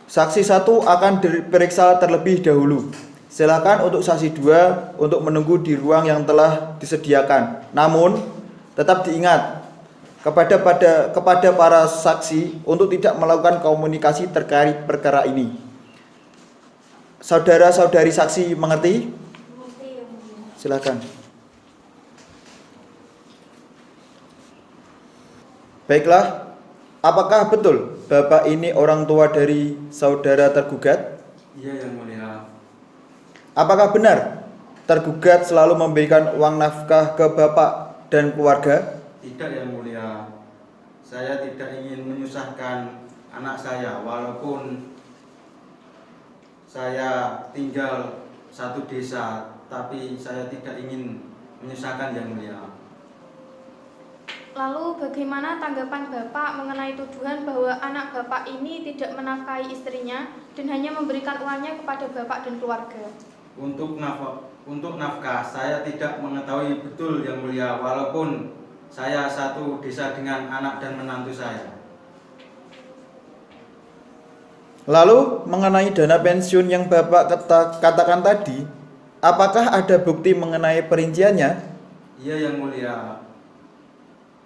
saksi 1 akan diperiksa terlebih dahulu. Silakan untuk saksi 2 untuk menunggu di ruang yang telah disediakan. Namun, tetap diingat kepada para saksi untuk tidak melakukan komunikasi terkait perkara ini. Saudara-saudari saksi mengerti? Mengerti yang mulia. Silakan. Baiklah, apakah betul Bapak ini orang tua dari saudara tergugat? Iya yang mulia. Apakah benar tergugat selalu memberikan uang nafkah ke Bapak dan keluarga? Tidak yang mulia. Saya tidak ingin menyusahkan anak saya walaupun saya tinggal satu desa, tapi saya tidak ingin menyusahkan yang mulia. Lalu bagaimana tanggapan Bapak mengenai tuduhan bahwa anak Bapak ini tidak menafkahi istrinya dan hanya memberikan uangnya kepada Bapak dan keluarga? Untuk nafkah saya tidak mengetahui betul yang mulia, walaupun saya satu desa dengan anak dan menantu saya. Lalu mengenai dana pensiun yang Bapak katakan tadi, apakah ada bukti mengenai perinciannya? Iya yang mulia.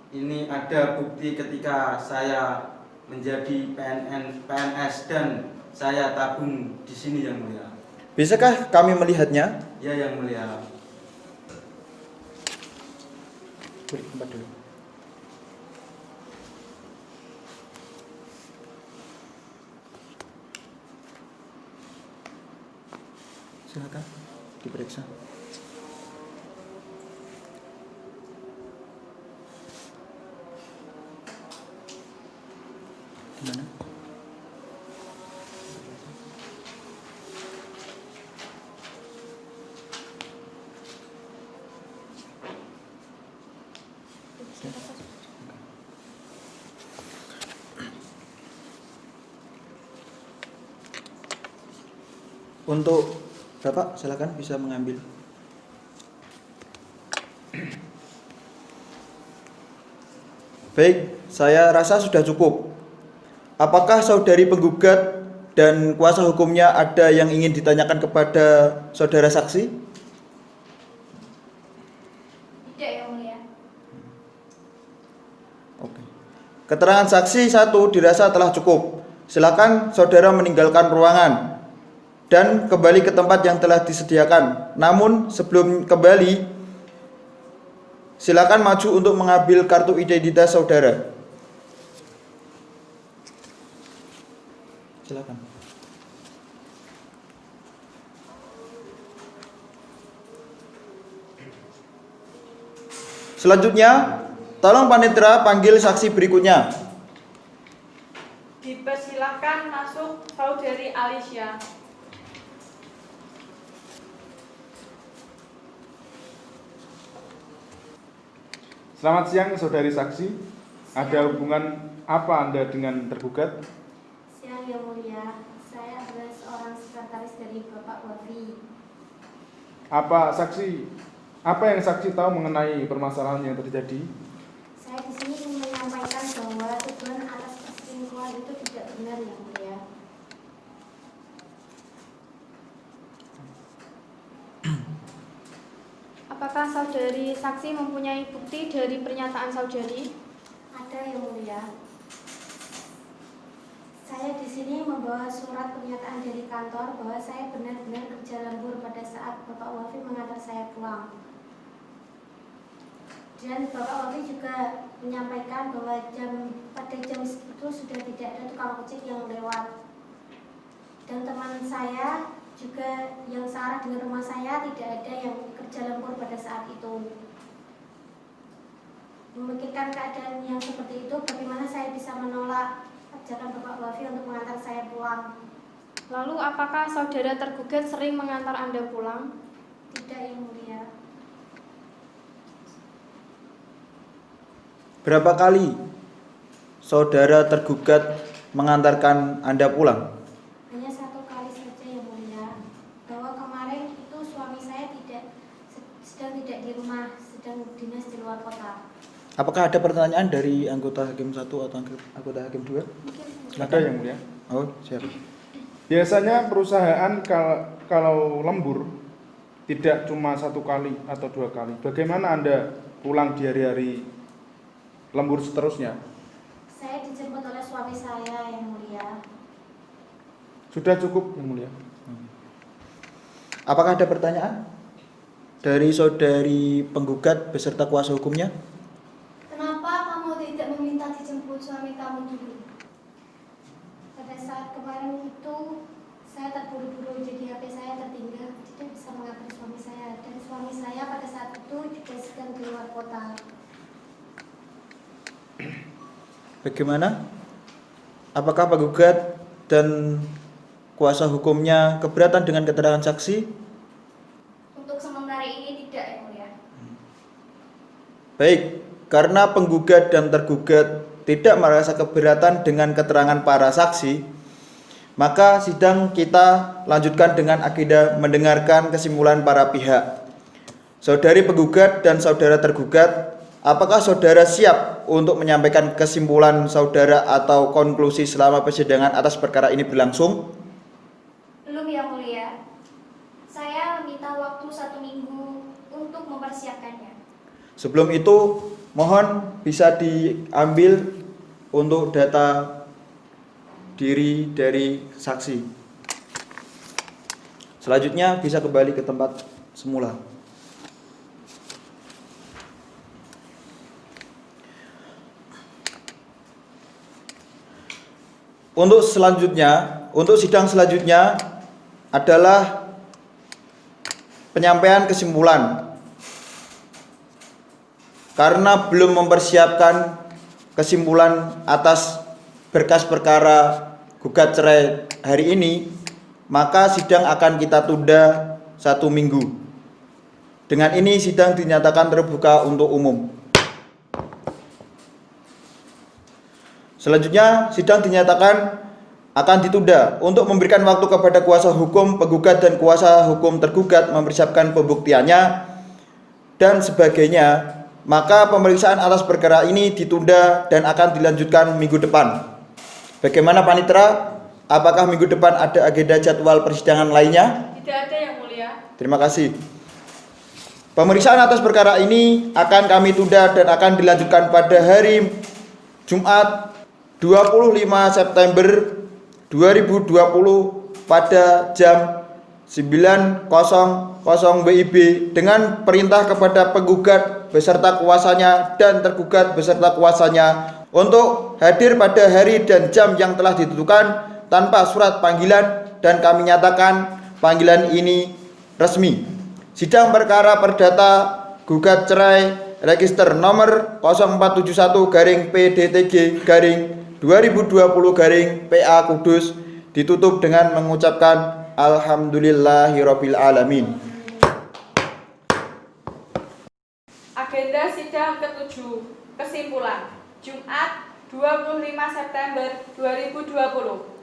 Ini ada bukti ketika saya menjadi PNS dan saya tabung di sini yang mulia. Bisakah kami melihatnya? Iya yang mulia. Beri tempat dulu. Silakan diperiksa. Gimana? Untuk Bapak, silakan bisa mengambil. Baik, saya rasa sudah cukup. Apakah saudari penggugat dan kuasa hukumnya ada yang ingin ditanyakan kepada saudara saksi? Tidak, Yang Mulia. Oke. Keterangan saksi 1 dirasa telah cukup. Silakan saudara meninggalkan ruangan dan kembali ke tempat yang telah disediakan. Namun sebelum kembali, silakan maju untuk mengambil kartu identitas saudara. Silakan. Selanjutnya, tolong panitia panggil saksi berikutnya. Dipersilakan masuk Saudari Alicia. Selamat siang saudari saksi. Ada hubungan apa Anda dengan tergugat? Siang Yang Mulia, saya adalah seorang sekretaris dari Bapak Wafi. Apa yang saksi tahu mengenai permasalahan yang terjadi? Saya di sini ingin menyampaikan bahwa tuduhan atas perselingkuhan itu tidak benar Yang Mulia. Apakah saudari saksi mempunyai bukti dari pernyataan saudari? Ada Yang Mulia. Saya di sini membawa surat pernyataan dari kantor bahwa saya benar-benar kerja lembur pada saat Bapak Wafi mengantar saya pulang. Dan Bapak Wafi juga menyampaikan bahwa pada jam itu sudah tidak ada tukang ojek yang lewat. Dan teman saya juga yang searah dengan rumah saya tidak ada yang kerja lembur pada saat itu. Memikirkan keadaan yang seperti itu, bagaimana saya bisa menolak ajakan Bapak Wafi untuk mengantar saya pulang? Lalu apakah saudara tergugat sering mengantar Anda pulang? Tidak Yang Mulia. Berapa kali saudara tergugat mengantarkan Anda pulang? Hanya 1 kali saja Yang Mulia. Bahwa kemarin itu suami saya sedang tidak di rumah, sedang dinas di luar kota. Apakah ada pertanyaan dari anggota hakim 1 atau anggota hakim 2? Ada Yang Mulia. Oh, siap. Biasanya perusahaan kalau lembur tidak cuma 1 kali atau 2 kali. Bagaimana Anda pulang di hari-hari lembur seterusnya? Saya dijemput oleh suami saya Yang Mulia. Sudah cukup Yang Mulia. Apakah ada pertanyaan dari saudari penggugat beserta kuasa hukumnya? Kenapa kamu tidak meminta dijemput suami kamu dulu? Pada saat kemarin itu saya terburu-buru, jadi HP saya tertinggal, tidak bisa mengantar suami saya. Dan suami saya pada saat itu juga sedang di luar kota. Bagaimana? Apakah penggugat dan kuasa hukumnya keberatan dengan keterangan saksi? Untuk sementara ini tidak, Yang Mulia. Baik, karena penggugat dan tergugat tidak merasa keberatan dengan keterangan para saksi, maka sidang kita lanjutkan dengan agenda mendengarkan kesimpulan para pihak. Saudari penggugat dan saudara tergugat, apakah saudara siap untuk menyampaikan kesimpulan saudara atau konklusi selama persidangan atas perkara ini berlangsung? Belum, Yang Mulia. Saya meminta waktu 1 minggu untuk mempersiapkannya. Sebelum itu, mohon bisa diambil untuk data diri dari saksi. Selanjutnya bisa kembali ke tempat semula. Untuk sidang selanjutnya adalah penyampaian kesimpulan. Karena belum mempersiapkan kesimpulan atas berkas perkara gugat cerai hari ini, maka sidang akan kita tunda 1 minggu. Dengan ini sidang dinyatakan terbuka untuk umum. Selanjutnya sidang dinyatakan akan ditunda untuk memberikan waktu kepada kuasa hukum penggugat dan kuasa hukum tergugat mempersiapkan pembuktiannya dan sebagainya. Maka pemeriksaan atas perkara ini ditunda dan akan dilanjutkan minggu depan. Bagaimana Panitera? Apakah minggu depan ada agenda jadwal persidangan lainnya? Tidak ada Yang Mulia. Terima kasih. Pemeriksaan atas perkara ini akan kami tunda dan akan dilanjutkan pada hari Jumat 25 September 2020 pada jam 9.00 WIB dengan perintah kepada penggugat beserta kuasanya dan tergugat beserta kuasanya untuk hadir pada hari dan jam yang telah ditentukan tanpa surat panggilan, dan kami nyatakan panggilan ini resmi. Sidang perkara perdata gugat cerai register nomor 0421-PDTG-2020-PA Kudus ditutup dengan mengucapkan Alhamdulillahirabbil alamin. Agenda sidang ke-7. Kesimpulan. Jumat 25 September 2020.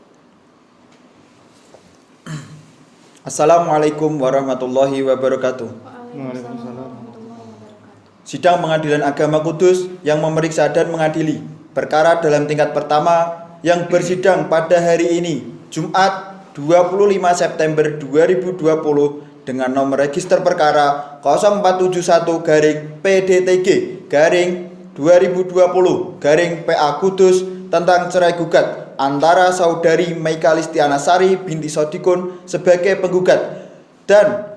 Assalamualaikum warahmatullahi wabarakatuh. Sidang Pengadilan Agama Kudus yang memeriksa dan mengadili perkara dalam tingkat pertama yang bersidang pada hari ini, Jumat 25 September 2020 dengan nomor register perkara 0421-PDTG-2020-PA Kudus tentang cerai gugat antara saudari Meika Listiana Sari binti Sodikun sebagai penggugat dan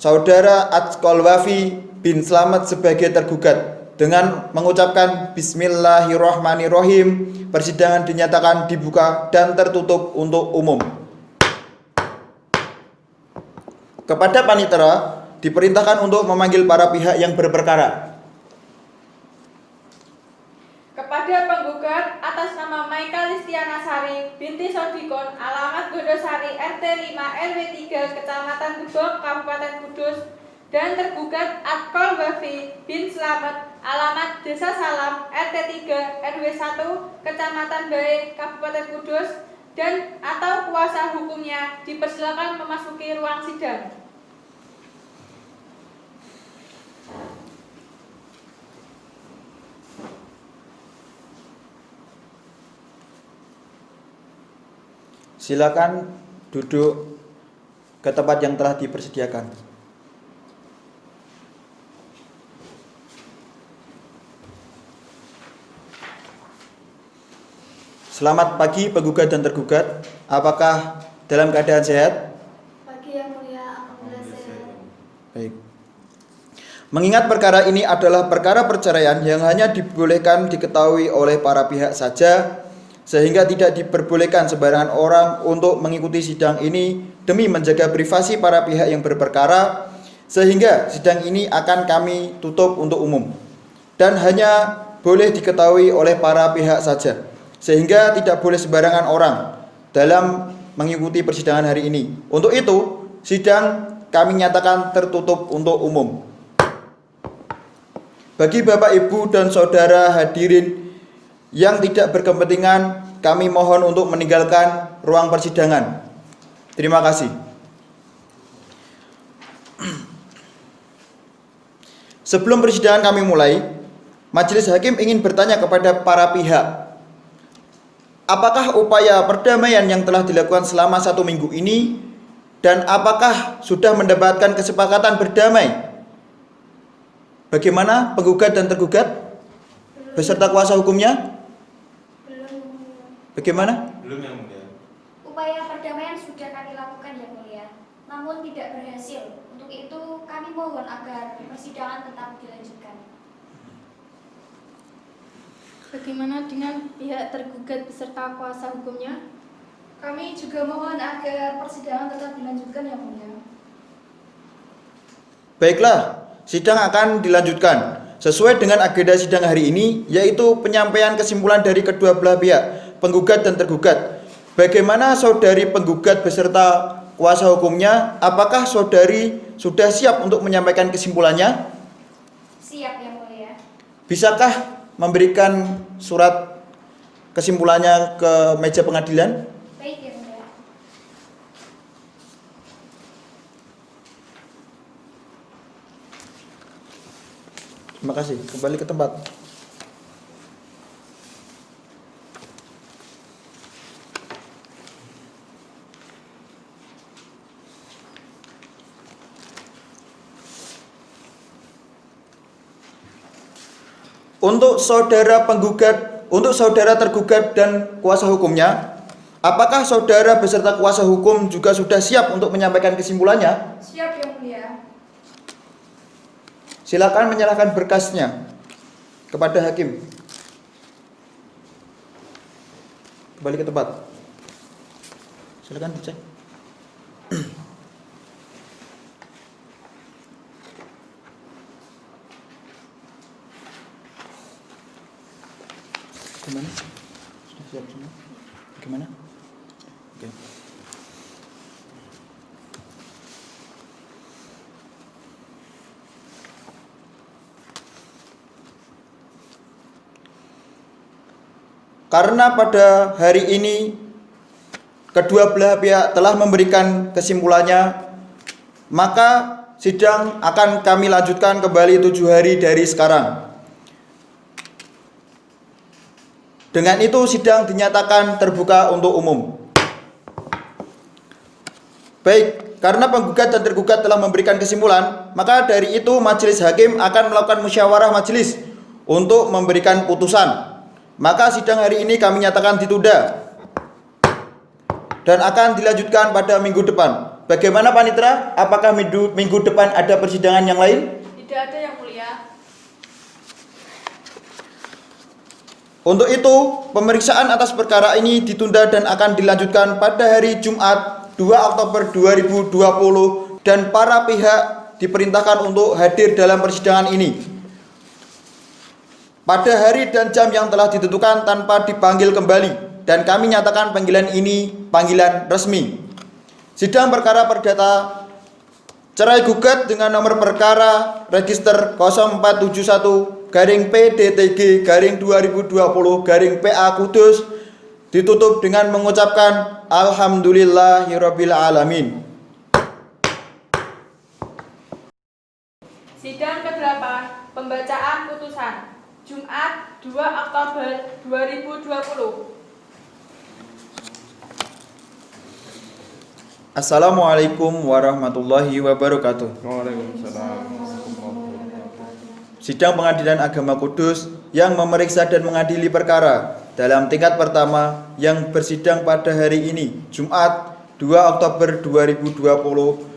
saudara Atqol Wafi bin Slamet sebagai tergugat. Dengan mengucapkan Bismillahirrahmanirrahim, persidangan dinyatakan dibuka dan tertutup untuk umum. Kepada panitera diperintahkan untuk memanggil para pihak yang berperkara. Kepada penggugat atas nama Meika Listiana Sari binti Sodikun, alamat Gondosari RT 5 RW 3 Kecamatan Gebok Kabupaten Kudus, dan tergugat Atqol Wafi bin Slamet, alamat Desa Salam RT 3 RW 1 Kecamatan Bae Kabupaten Kudus, dan atau kuasa hukumnya dipersilakan memasuki ruang sidang. Silakan duduk ke tempat yang telah dipersediakan. Selamat pagi penggugat dan tergugat. Apakah dalam keadaan sehat? Pagi yang mulia, alhamdulillah sehat. Baik. Mengingat perkara ini adalah perkara perceraian yang hanya dibolehkan diketahui oleh para pihak saja, sehingga tidak diperbolehkan sembarangan orang untuk mengikuti sidang ini demi menjaga privasi para pihak yang berperkara, sehingga sidang ini akan kami tutup untuk umum dan hanya boleh diketahui oleh para pihak saja, sehingga tidak boleh sembarangan orang dalam mengikuti persidangan hari ini. Untuk itu, sidang kami nyatakan tertutup untuk umum. Bagi Bapak, Ibu, dan Saudara hadirin yang tidak berkepentingan, kami mohon untuk meninggalkan ruang persidangan. Terima kasih. Sebelum persidangan kami mulai, Majelis Hakim ingin bertanya kepada para pihak, apakah upaya perdamaian yang telah dilakukan selama 1 minggu ini, dan apakah sudah mendapatkan kesepakatan berdamai? Bagaimana penggugat dan tergugat beserta kuasa hukumnya? Bagaimana? Belum yang mulia. Upaya perdamaian sudah kami lakukan yang mulia, namun tidak berhasil. Untuk itu kami mohon agar persidangan tetap dilanjutkan. Bagaimana dengan pihak tergugat beserta kuasa hukumnya? Kami juga mohon agar persidangan tetap dilanjutkan yang mulia. Baiklah, sidang akan dilanjutkan sesuai dengan agenda sidang hari ini, yaitu penyampaian kesimpulan dari kedua belah pihak, penggugat dan tergugat. Bagaimana saudari penggugat beserta kuasa hukumnya? Apakah saudari sudah siap untuk menyampaikan kesimpulannya? Siap yang mulia. Bisakah memberikan surat kesimpulannya ke meja pengadilan? Baik yang mulia. Terima kasih. Kembali ke tempat. untuk saudara penggugat, untuk saudara tergugat dan kuasa hukumnya, apakah saudara beserta kuasa hukum juga sudah siap untuk menyampaikan kesimpulannya? Siap Yang Mulia. Silakan menyerahkan berkasnya kepada hakim. Kembali ke tempat. Silakan dicek. Gimana? Sudah siap semua? Gimana? Oke. Karena pada hari ini kedua belah pihak telah memberikan kesimpulannya, maka sidang akan kami lanjutkan kembali 7 hari dari sekarang. Dengan itu sidang dinyatakan terbuka untuk umum. Baik, karena penggugat dan tergugat telah memberikan kesimpulan, maka dari itu majelis hakim akan melakukan musyawarah majelis untuk memberikan putusan. Maka sidang hari ini kami nyatakan ditunda dan akan dilanjutkan pada minggu depan. Bagaimana Panitera? Apakah minggu depan ada persidangan yang lain? Tidak ada Yang Mulia. Untuk itu, pemeriksaan atas perkara ini ditunda dan akan dilanjutkan pada hari Jumat 2 Oktober 2020 dan para pihak diperintahkan untuk hadir dalam persidangan ini pada hari dan jam yang telah ditentukan tanpa dipanggil kembali, dan kami nyatakan panggilan ini panggilan resmi. Sidang perkara perdata cerai gugat dengan nomor perkara register 0471-PDTG-2020-PA Kudus ditutup dengan mengucapkan Alhamdulillahirabbil alamin. Sidang ke-8, pembacaan putusan. Jumat 2 Oktober 2020. Assalamualaikum warahmatullahi wabarakatuh. Waalaikumsalam. Sidang Pengadilan Agama Kudus yang memeriksa dan mengadili perkara dalam tingkat pertama yang bersidang pada hari ini, Jumat 2 Oktober 2020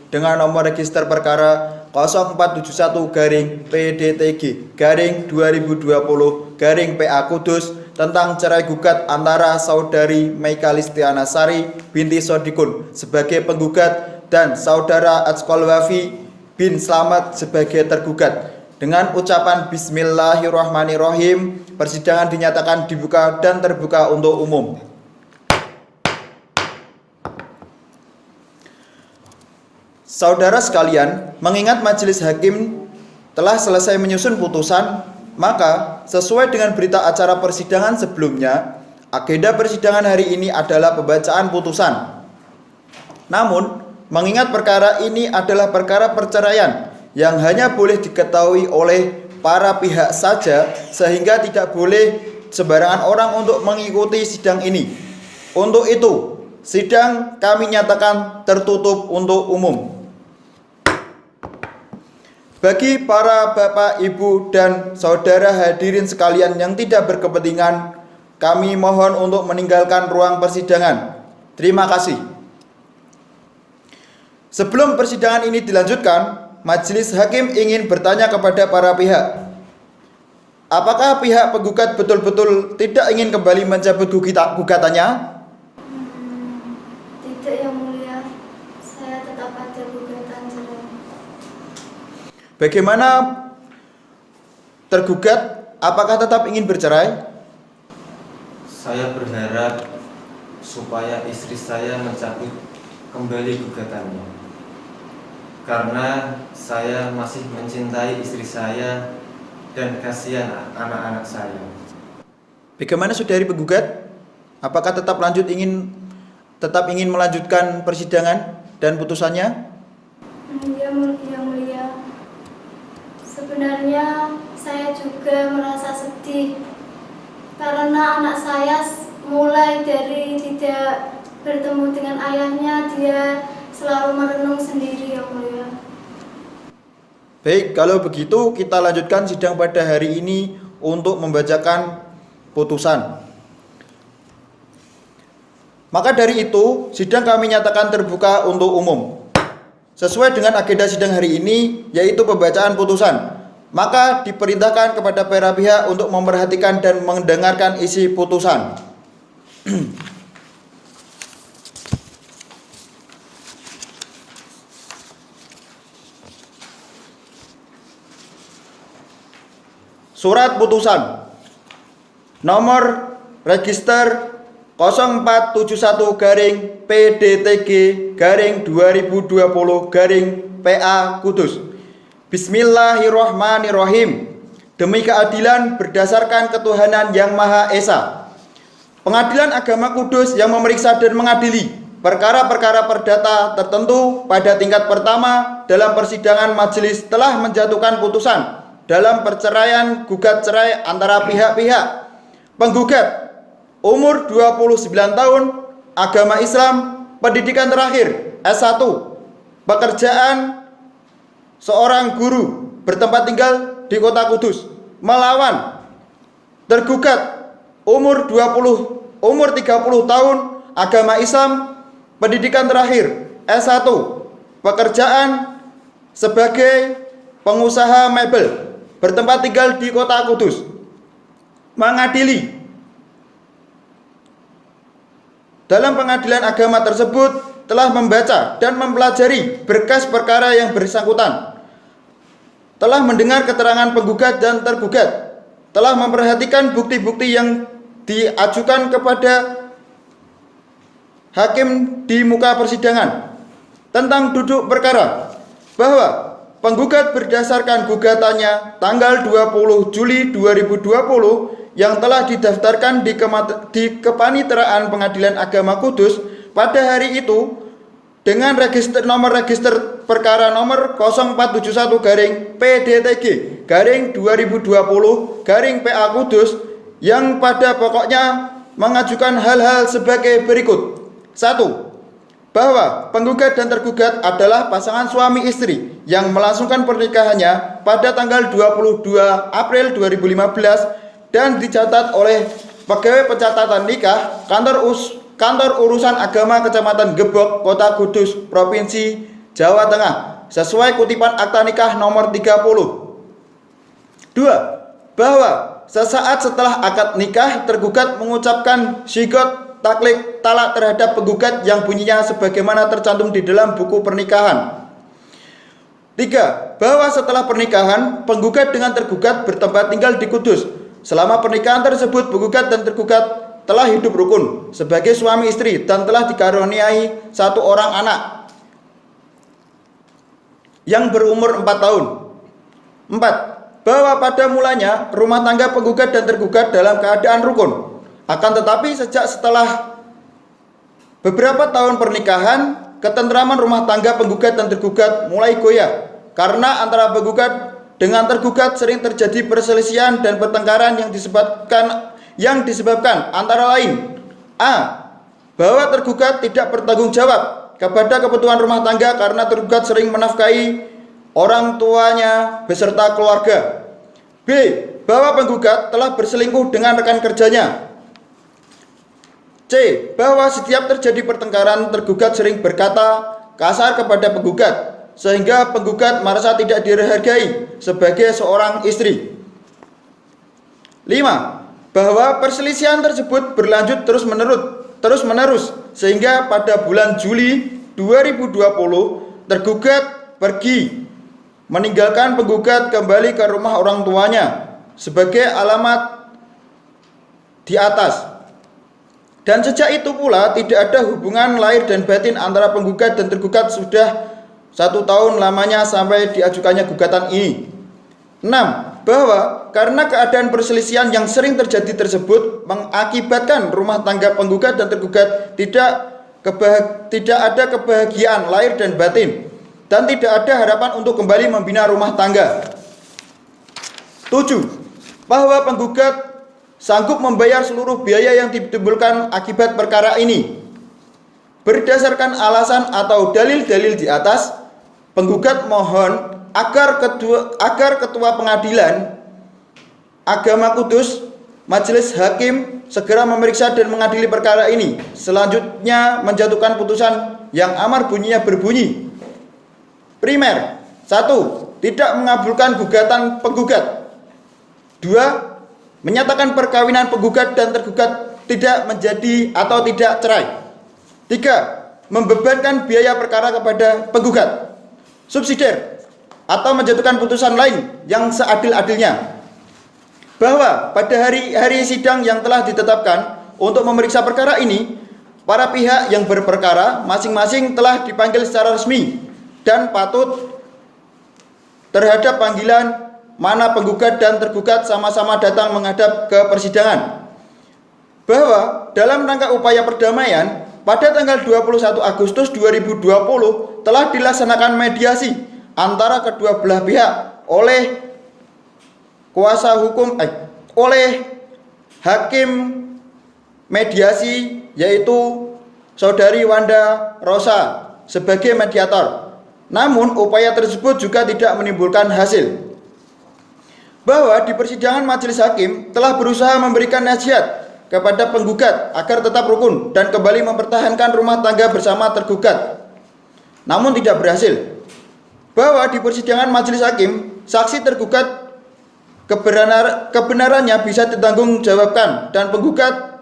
dengan nomor register perkara 0471-PDTG-2020-PA Kudus tentang cerai gugat antara saudari Meika Listiana Sari binti Sodikun sebagai penggugat dan saudara Atskol Wafi bin Slamet sebagai tergugat. Dengan ucapan Bismillahirrahmanirrahim, persidangan dinyatakan dibuka dan terbuka untuk umum. Saudara sekalian, mengingat majelis hakim telah selesai menyusun putusan, maka sesuai dengan berita acara persidangan sebelumnya, agenda persidangan hari ini adalah pembacaan putusan. Namun, mengingat perkara ini adalah perkara perceraian yang hanya boleh diketahui oleh para pihak saja, sehingga tidak boleh sembarangan orang untuk mengikuti sidang ini. Untuk itu, sidang kami nyatakan tertutup untuk umum. Bagi para bapak, ibu, dan saudara hadirin sekalian yang tidak berkepentingan, kami mohon untuk meninggalkan ruang persidangan. Terima kasih. Sebelum persidangan ini dilanjutkan, majelis hakim ingin bertanya kepada para pihak. Apakah pihak penggugat betul-betul tidak ingin kembali mencabut gugatannya? Tidak Yang Mulia, saya tetap ada gugatan cerai. Bagaimana tergugat? Apakah tetap ingin bercerai? Saya berharap supaya istri saya mencabut kembali gugatannya, karena saya masih mencintai istri saya dan kasihan anak-anak saya. Bagaimana saudari penggugat? Apakah tetap ingin melanjutkan persidangan dan putusannya? Yang Mulia, sebenarnya saya juga merasa sedih karena anak saya mulai dari tidak bertemu dengan ayahnya, dia selalu merenung sendiri, Yang Mulia. Baik, kalau begitu kita lanjutkan sidang pada hari ini untuk membacakan putusan. Maka dari itu, sidang kami nyatakan terbuka untuk umum. Sesuai dengan agenda sidang hari ini, yaitu pembacaan putusan, maka diperintahkan kepada para pihak untuk memperhatikan dan mendengarkan isi putusan. Surat putusan nomor register 0421-PDTG-2020-PA Kudus. Bismillahirrahmanirrahim. Demi keadilan berdasarkan ketuhanan yang Maha Esa, Pengadilan Agama Kudus yang memeriksa dan mengadili perkara-perkara perdata tertentu pada tingkat pertama dalam persidangan majelis telah menjatuhkan putusan dalam perceraian gugat cerai antara pihak-pihak. Penggugat umur 29 tahun, agama Islam, pendidikan terakhir S1, pekerjaan seorang guru, bertempat tinggal di Kota Kudus, melawan tergugat umur 30 tahun, agama Islam, pendidikan terakhir S1, pekerjaan sebagai pengusaha mebel, bertempat tinggal di Kota Kudus, mengadili. Dalam pengadilan agama tersebut telah membaca dan mempelajari berkas perkara yang bersangkutan, telah mendengar keterangan penggugat dan tergugat, telah memperhatikan bukti-bukti yang diajukan kepada hakim di muka persidangan tentang duduk perkara, bahwa penggugat berdasarkan gugatannya tanggal 20 Juli 2020 yang telah didaftarkan di Kepaniteraan Pengadilan Agama Kudus pada hari itu dengan nomor register perkara nomor 0421-PDTG-2020-PA Kudus yang pada pokoknya mengajukan hal-hal sebagai berikut. 1. Bahwa penggugat dan tergugat adalah pasangan suami istri yang melangsungkan pernikahannya pada tanggal 22 April 2015 dan dicatat oleh pegawai pencatatan nikah kantor urusan agama Kecamatan Gebok, Kota Kudus, Provinsi Jawa Tengah, sesuai kutipan akta nikah nomor 30. 2. Bahwa sesaat setelah akad nikah, tergugat mengucapkan syigot taklik talak terhadap penggugat yang bunyinya sebagaimana tercantum di dalam buku pernikahan. 3. Bahwa setelah pernikahan, penggugat dengan tergugat bertempat tinggal di Kudus. Selama pernikahan tersebut, penggugat dan tergugat telah hidup rukun sebagai suami istri dan telah dikaruniai satu orang anak yang berumur 4 tahun. 4. Bahwa pada mulanya rumah tangga penggugat dan tergugat dalam keadaan rukun. Akan tetapi sejak setelah beberapa tahun pernikahan, ketentraman rumah tangga penggugat dan tergugat mulai goyah karena antara penggugat dengan tergugat sering terjadi perselisihan dan pertengkaran yang disebabkan antara lain: A. Bahwa tergugat tidak bertanggung jawab kepada kebutuhan rumah tangga karena tergugat sering menafkahi orang tuanya beserta keluarga. B. Bahwa penggugat telah berselingkuh dengan rekan kerjanya. C. Bahwa setiap terjadi pertengkaran, tergugat sering berkata kasar kepada penggugat sehingga penggugat merasa tidak dihargai sebagai seorang istri. 5. Bahwa perselisihan tersebut berlanjut terus-menerus sehingga pada bulan Juli 2020 tergugat pergi meninggalkan penggugat kembali ke rumah orang tuanya sebagai alamat di atas. Dan sejak itu pula tidak ada hubungan lahir dan batin antara penggugat dan tergugat sudah 1 tahun lamanya sampai diajukannya gugatan ini. 6. Bahwa karena keadaan perselisihan yang sering terjadi tersebut mengakibatkan rumah tangga penggugat dan tergugat tidak ada kebahagiaan lahir dan batin dan tidak ada harapan untuk kembali membina rumah tangga. 7. Bahwa penggugat sanggup membayar seluruh biaya yang ditimbulkan akibat perkara ini. Berdasarkan alasan atau dalil-dalil di atas, penggugat mohon agar ketua pengadilan Agama Kudus, Majelis Hakim segera memeriksa dan mengadili perkara ini. Selanjutnya menjatuhkan putusan yang amar bunyinya berbunyi. Primer, 1. Tidak mengabulkan gugatan penggugat. 2. Menyatakan perkawinan penggugat dan tergugat tidak menjadi atau tidak cerai. 3. Membebankan biaya perkara kepada penggugat. Subsidiar atau menjatuhkan putusan lain yang seadil-adilnya. Bahwa pada hari sidang yang telah ditetapkan untuk memeriksa perkara ini, para pihak yang berperkara masing-masing telah dipanggil secara resmi dan patut terhadap panggilan mana penggugat dan tergugat sama-sama datang menghadap ke persidangan. Bahwa dalam rangka upaya perdamaian pada tanggal 21 Agustus 2020 telah dilaksanakan mediasi antara kedua belah pihak oleh kuasa hukum oleh hakim mediasi yaitu Saudari Wanda Rosa sebagai mediator. Namun upaya tersebut juga tidak menimbulkan hasil. Bahwa di persidangan majelis hakim telah berusaha memberikan nasihat kepada penggugat agar tetap rukun dan kembali mempertahankan rumah tangga bersama tergugat, namun tidak berhasil. Bahwa di persidangan majelis hakim, saksi tergugat kebenarannya bisa ditanggung jawabkan dan penggugat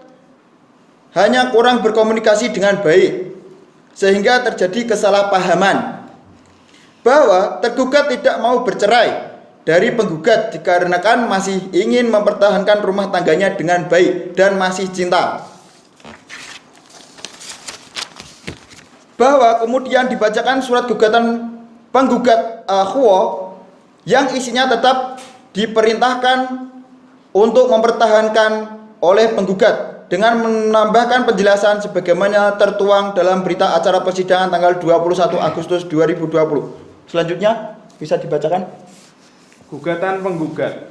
hanya kurang berkomunikasi dengan baik sehingga terjadi kesalahpahaman. Bahwa tergugat tidak mau bercerai dari penggugat dikarenakan masih ingin mempertahankan rumah tangganya dengan baik dan masih cinta. Bahwa kemudian dibacakan surat gugatan penggugat akhuo yang isinya tetap diperintahkan untuk mempertahankan oleh penggugat dengan menambahkan penjelasan sebagaimana tertuang dalam berita acara persidangan tanggal 21 Agustus 2020. Selanjutnya bisa dibacakan. Gugatan penggugat.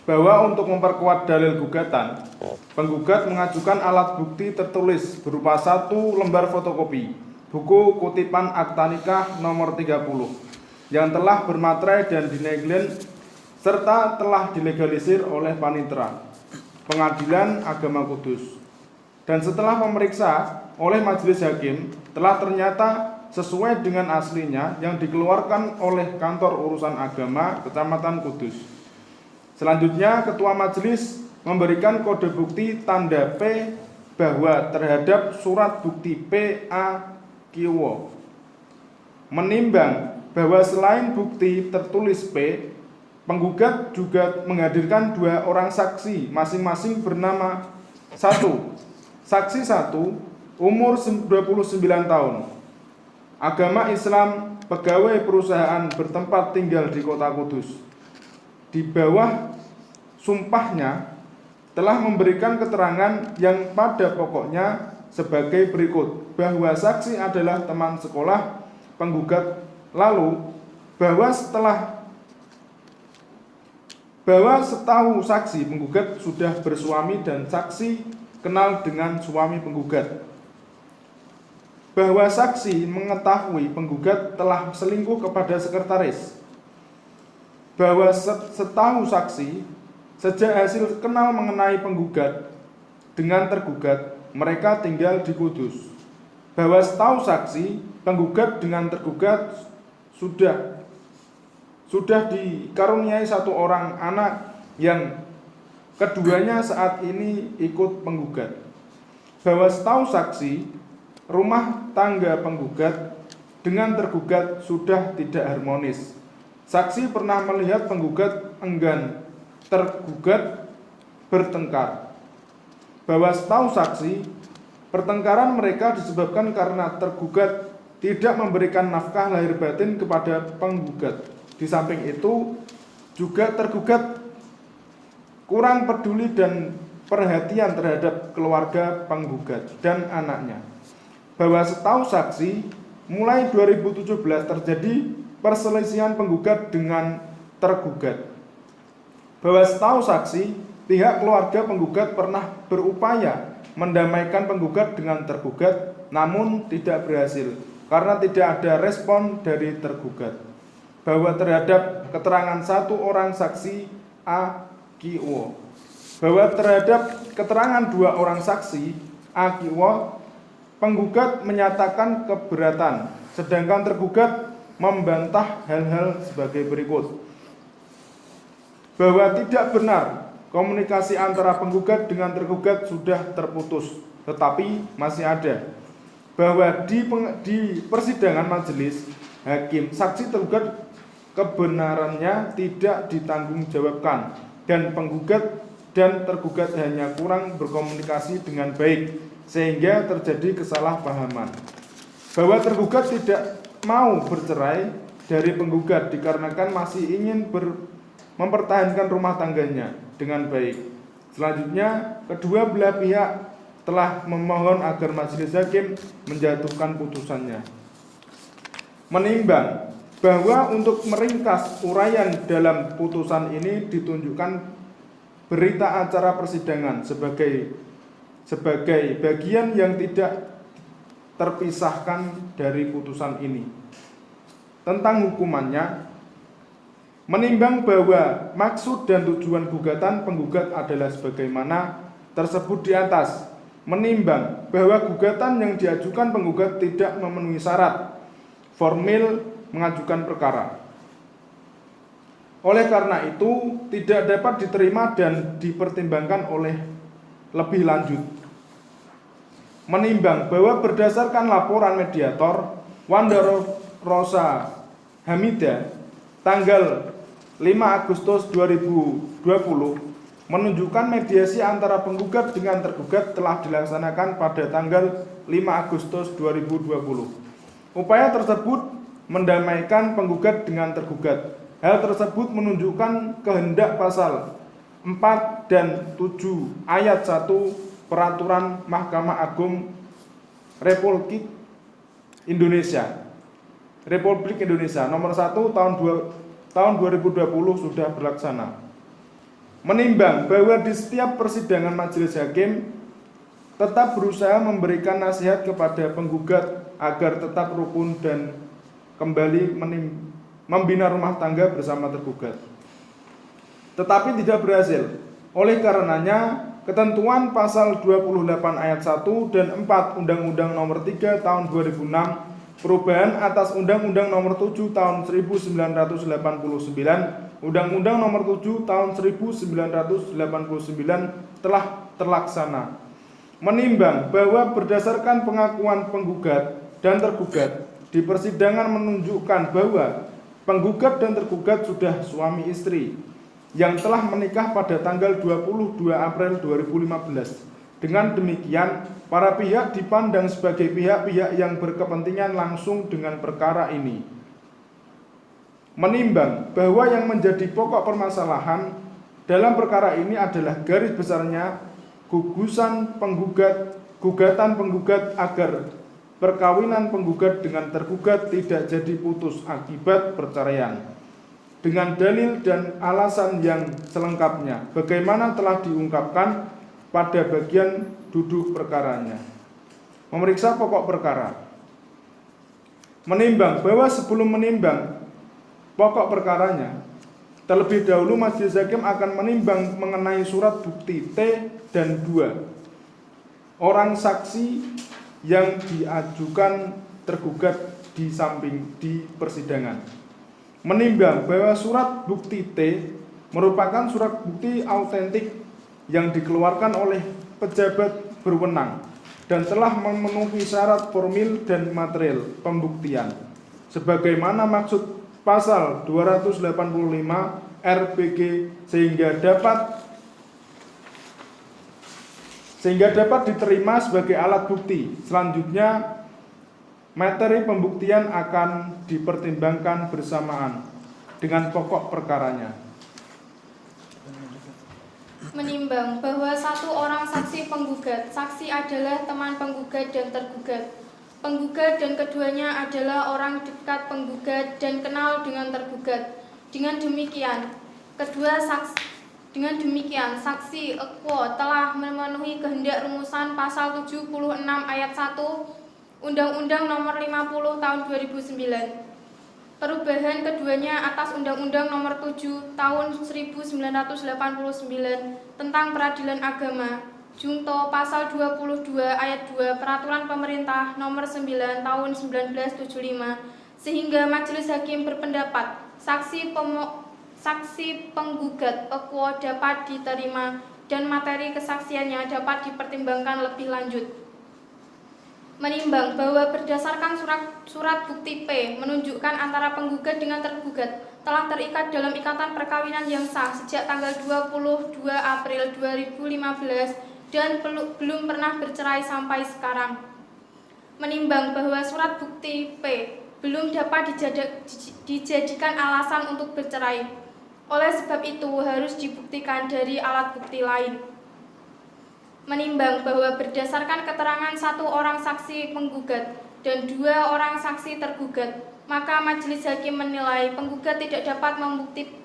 Bahwa untuk memperkuat dalil gugatan, penggugat mengajukan alat bukti tertulis berupa 1 lembar fotokopi buku kutipan akta nikah nomor 30 yang telah bermaterai dan dineglen serta telah dilegalisir oleh Panitera Pengadilan Agama Kudus. Dan setelah memeriksa oleh majelis hakim telah ternyata sesuai dengan aslinya yang dikeluarkan oleh Kantor Urusan Agama Kecamatan Kudus. Selanjutnya ketua majelis memberikan kode bukti tanda P bahwa terhadap surat bukti PA Kiwo. Menimbang bahwa selain bukti tertulis P, penggugat juga menghadirkan 2 orang saksi masing-masing bernama 1. Saksi 1 umur 29 tahun, agama Islam, pegawai perusahaan bertempat tinggal di Kota Kudus. Di bawah sumpahnya telah memberikan keterangan yang pada pokoknya sebagai berikut, bahwa saksi adalah teman sekolah penggugat, lalu bahwa setahu saksi penggugat sudah bersuami dan saksi kenal dengan suami penggugat. Bahwa saksi mengetahui penggugat telah selingkuh kepada sekretaris. Bahwa setahu saksi sejak hasil kenal mengenai penggugat dengan tergugat, mereka tinggal di Kudus. Bahwa setahu saksi penggugat dengan tergugat sudah dikaruniai 1 orang anak yang keduanya saat ini ikut penggugat. Bahwa setahu saksi rumah tangga penggugat dengan tergugat sudah tidak harmonis. Saksi pernah melihat penggugat enggan tergugat bertengkar. Bahwa setahu saksi pertengkaran mereka disebabkan karena tergugat tidak memberikan nafkah lahir batin kepada penggugat. Di samping itu juga tergugat kurang peduli dan perhatian terhadap keluarga penggugat dan anaknya. Bahwa setahu saksi mulai 2017 terjadi perselisihan penggugat dengan tergugat. Bahwa setahu saksi pihak keluarga penggugat pernah berupaya mendamaikan penggugat dengan tergugat, namun tidak berhasil karena tidak ada respon dari tergugat. Bahwa terhadap keterangan 1 orang saksi A, Kiwo bahwa terhadap keterangan dua orang saksi A Kiwo, penggugat menyatakan keberatan, sedangkan tergugat membantah hal-hal sebagai berikut. Bahwa tidak benar komunikasi antara penggugat dengan tergugat sudah terputus, tetapi masih ada. Bahwa di persidangan majelis hakim, saksi tergugat kebenarannya tidak ditanggungjawabkan dan penggugat dan tergugat hanya kurang berkomunikasi dengan baik sehingga terjadi kesalahpahaman. Bahwa tergugat tidak mau bercerai dari penggugat dikarenakan masih ingin mempertahankan rumah tangganya dengan baik. Selanjutnya, kedua belah pihak telah memohon agar majelis hakim menjatuhkan putusannya. Menimbang bahwa untuk meringkas uraian dalam putusan ini ditunjukkan berita acara persidangan sebagai bagian yang tidak terpisahkan dari putusan ini. Tentang hukumannya, menimbang bahwa maksud dan tujuan gugatan penggugat adalah sebagaimana tersebut di atas, menimbang bahwa gugatan yang diajukan penggugat tidak memenuhi syarat formil mengajukan perkara. Oleh karena itu, tidak dapat diterima dan dipertimbangkan oleh lebih lanjut. Menimbang bahwa berdasarkan laporan mediator Wanda Rosa Hamidah tanggal 5 Agustus 2020 menunjukkan mediasi antara penggugat dengan tergugat telah dilaksanakan pada tanggal 5 Agustus 2020. Upaya tersebut mendamaikan penggugat dengan tergugat. Hal tersebut menunjukkan kehendak pasal 4 dan 7 ayat 1 Peraturan Mahkamah Agung Republik Indonesia nomor 1 tahun 2020 sudah berlaksana. Menimbang bahwa di setiap persidangan majelis hakim tetap berusaha memberikan nasihat kepada penggugat agar tetap rukun dan kembali membina rumah tangga bersama tergugat, tetapi tidak berhasil. Oleh karenanya, ketentuan pasal 28 ayat 1 dan 4 Undang-Undang Nomor 3 Tahun 2006 perubahan atas Undang-Undang Nomor 7 Tahun 1989, Undang-Undang Nomor 7 Tahun 1989 telah terlaksana. Menimbang bahwa berdasarkan pengakuan penggugat dan tergugat di persidangan menunjukkan bahwa penggugat dan tergugat sudah suami istri yang telah menikah pada tanggal 22 April 2015. Dengan demikian, para pihak dipandang sebagai pihak-pihak yang berkepentingan langsung dengan perkara ini. Menimbang bahwa yang menjadi pokok permasalahan dalam perkara ini adalah garis besarnya gugatan penggugat agar perkawinan penggugat dengan tergugat tidak jadi putus akibat perceraian, dengan dalil dan alasan yang selengkapnya bagaimana telah diungkapkan pada bagian duduk perkaranya. Memeriksa pokok perkara. Menimbang bahwa sebelum menimbang pokok perkaranya, terlebih dahulu majelis hakim akan menimbang mengenai surat bukti T dan 2 orang saksi yang diajukan tergugat di persidangan. Menimbang bahwa surat bukti T merupakan surat bukti autentik yang dikeluarkan oleh pejabat berwenang dan telah memenuhi syarat formil dan material pembuktian sebagaimana maksud pasal 285 RPG sehingga dapat diterima sebagai alat bukti. Selanjutnya, materi pembuktian akan dipertimbangkan bersamaan dengan pokok perkaranya. Menimbang bahwa satu orang saksi penggugat, saksi adalah teman penggugat dan tergugat. Penggugat dan keduanya adalah orang dekat penggugat dan kenal dengan tergugat. Dengan demikian, saksi Ekwo telah memenuhi kehendak rumusan pasal 76 ayat 1 Undang-Undang Nomor 50 Tahun 2009 Perubahan keduanya atas Undang-Undang Nomor 7 Tahun 1989 tentang Peradilan Agama, Junto Pasal 22 Ayat 2 Peraturan Pemerintah Nomor 9 Tahun 1975, sehingga Majelis Hakim berpendapat saksi penggugat pekuo dapat diterima dan materi kesaksiannya dapat dipertimbangkan lebih lanjut. Menimbang bahwa berdasarkan surat bukti P menunjukkan antara penggugat dengan tergugat telah terikat dalam ikatan perkawinan yang sah sejak tanggal 22 April 2015 dan belum pernah bercerai sampai sekarang. Menimbang bahwa surat bukti P belum dapat dijadikan alasan untuk bercerai. Oleh sebab itu harus dibuktikan dari alat bukti lain. Menimbang bahwa berdasarkan keterangan satu orang saksi penggugat dan 2 orang saksi tergugat, maka Majelis Hakim menilai penggugat tidak dapat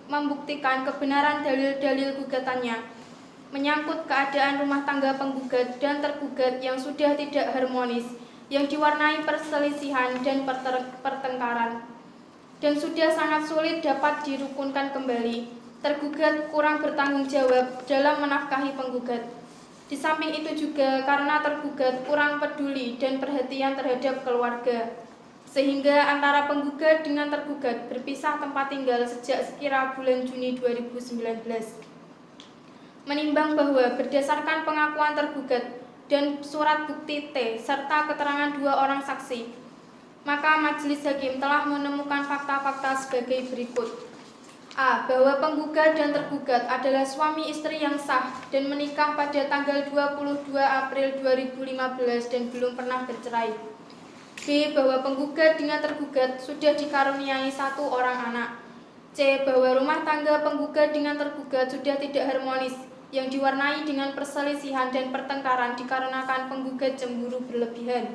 membuktikan kebenaran dalil-dalil gugatannya menyangkut keadaan rumah tangga penggugat dan tergugat yang sudah tidak harmonis, yang diwarnai perselisihan dan pertengkaran, dan sudah sangat sulit dapat dirukunkan kembali. Tergugat kurang bertanggung jawab dalam menafkahi penggugat. Di samping itu juga karena tergugat kurang peduli dan perhatian terhadap keluarga, sehingga antara penggugat dengan tergugat berpisah tempat tinggal sejak sekira bulan Juni 2019. Menimbang bahwa berdasarkan pengakuan tergugat dan surat bukti T serta keterangan 2 orang saksi, maka Majelis Hakim telah menemukan fakta-fakta sebagai berikut. A. Bahwa penggugat dan tergugat adalah suami istri yang sah dan menikah pada tanggal 22 April 2015 dan belum pernah bercerai. B. Bahwa penggugat dengan tergugat sudah dikaruniai 1 orang anak. C. Bahwa rumah tangga penggugat dengan tergugat sudah tidak harmonis, yang diwarnai dengan perselisihan dan pertengkaran dikarenakan penggugat cemburu berlebihan.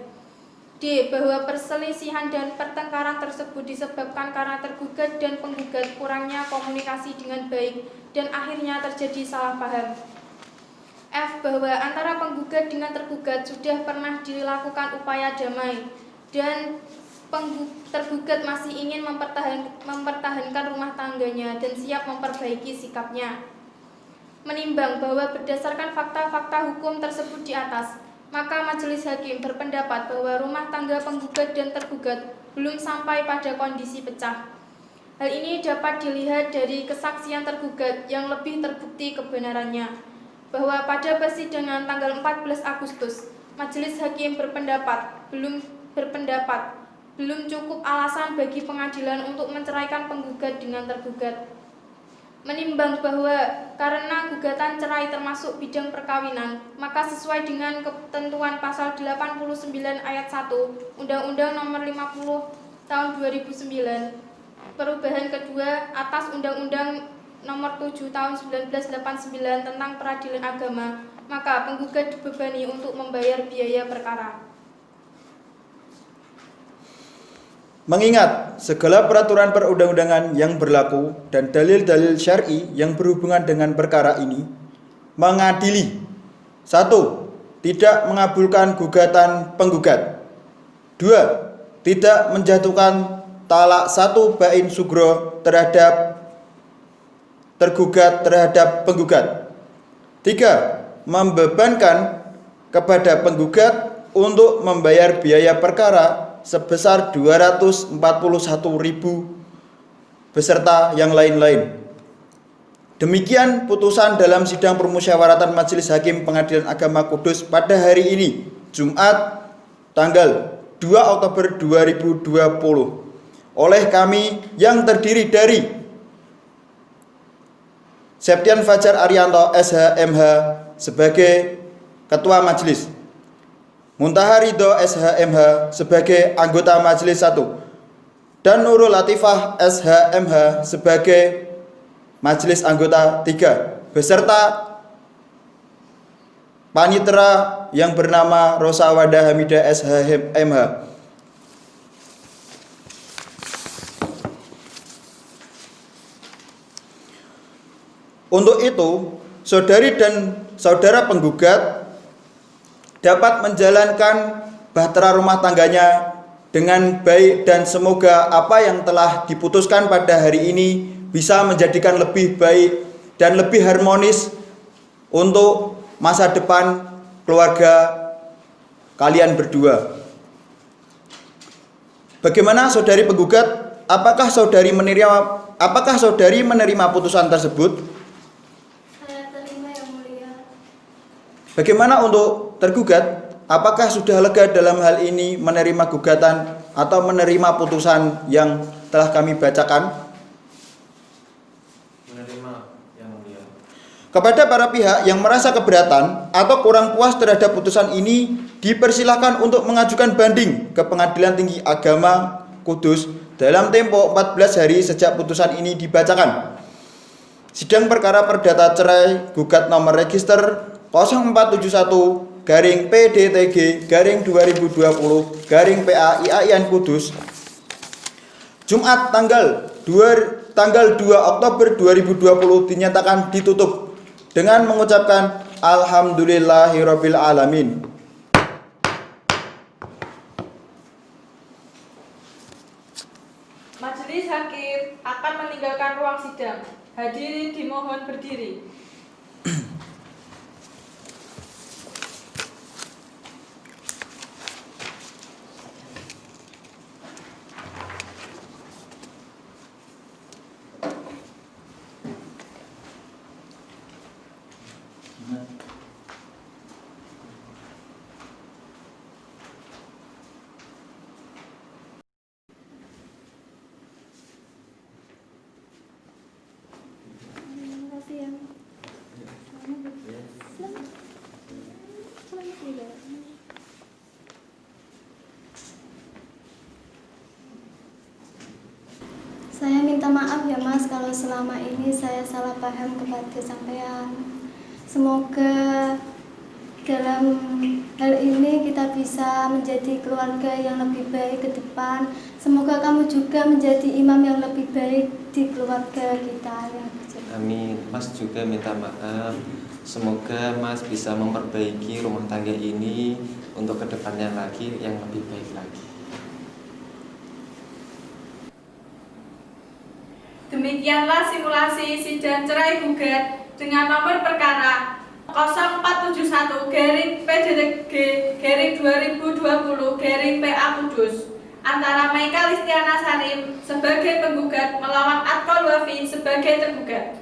D. Bahwa perselisihan dan pertengkaran tersebut disebabkan karena tergugat dan penggugat kurangnya komunikasi dengan baik dan akhirnya terjadi salah paham. F. Bahwa antara penggugat dengan tergugat sudah pernah dilakukan upaya damai dan tergugat masih ingin mempertahankan rumah tangganya dan siap memperbaiki sikapnya. Menimbang bahwa berdasarkan fakta-fakta hukum tersebut di atas, maka Majelis Hakim berpendapat bahwa rumah tangga penggugat dan tergugat belum sampai pada kondisi pecah. Hal ini dapat dilihat dari kesaksian tergugat yang lebih terbukti kebenarannya, bahwa pada persidangan tanggal 14 Agustus, Majelis Hakim berpendapat belum cukup alasan bagi pengadilan untuk menceraikan penggugat dengan tergugat. Menimbang bahwa karena gugatan cerai termasuk bidang perkawinan, maka sesuai dengan ketentuan pasal 89 ayat 1 Undang-Undang Nomor 50 Tahun 2009, perubahan kedua atas Undang-Undang Nomor 7 Tahun 1989 tentang Peradilan Agama, maka penggugat dibebani untuk membayar biaya perkara. Mengingat segala peraturan perundang-undangan yang berlaku dan dalil-dalil syar'i yang berhubungan dengan perkara ini, mengadili 1. Tidak mengabulkan gugatan penggugat. 2. Tidak menjatuhkan talak 1 bain sugro terhadap tergugat terhadap penggugat. 3. Membebankan kepada penggugat untuk membayar biaya perkara sebesar 241.000 beserta yang lain-lain. Demikian putusan dalam sidang permusyawaratan Majelis Hakim Pengadilan Agama Kudus pada hari ini, Jumat tanggal 2 Oktober 2020 oleh kami yang terdiri dari Septian Fajar Arianto SH.MH sebagai Ketua Majelis, Muntaha Ridho SH.MH sebagai anggota Majelis 1, dan Nurul Latifah SH.MH sebagai Majelis anggota 3, beserta panitera yang bernama Rosa Wada Hamidah SH.MH. Untuk itu, saudari dan saudara penggugat dapat menjalankan bahtera rumah tangganya dengan baik dan semoga apa yang telah diputuskan pada hari ini bisa menjadikan lebih baik dan lebih harmonis untuk masa depan keluarga kalian berdua. Bagaimana saudari penggugat? Apakah saudari menerima putusan tersebut? Saya terima yang mulia. Bagaimana untuk tergugat? Apakah sudah lega dalam hal ini menerima gugatan atau menerima putusan yang telah kami bacakan? Menerima yang mulia. Kepada para pihak yang merasa keberatan atau kurang puas terhadap putusan ini, dipersilahkan untuk mengajukan banding ke Pengadilan Tinggi Agama Kudus dalam tempo 14 hari sejak putusan ini dibacakan. Sidang perkara perdata cerai gugat nomor register 0471-PDTG-2020-PA IAIN Jumat tanggal 2 Oktober 2020 dinyatakan ditutup dengan mengucapkan Alhamdulillahirabbil alamin. Majelis Hakim akan meninggalkan ruang sidang. Hadirin dimohon berdiri. Terima kasih ya. Selamat tinggal. Saya minta maaf ya Mas kalau selama ini saya salah paham kepada sampean. Semoga dalam hal ini kita bisa menjadi keluarga yang lebih baik ke depan. Semoga kamu juga menjadi imam yang lebih baik di keluarga kita ya. Amin. Mas juga minta maaf. Semoga Mas bisa memperbaiki rumah tangga ini untuk kedepannya lagi yang lebih baik lagi. Demikianlah simulasi sidang cerai gugat dengan nomor perkara 0471-PDTG-2020-PA Kudus antara Maika Listiana Sarim sebagai penggugat melawan Atkol Wafi sebagai tergugat,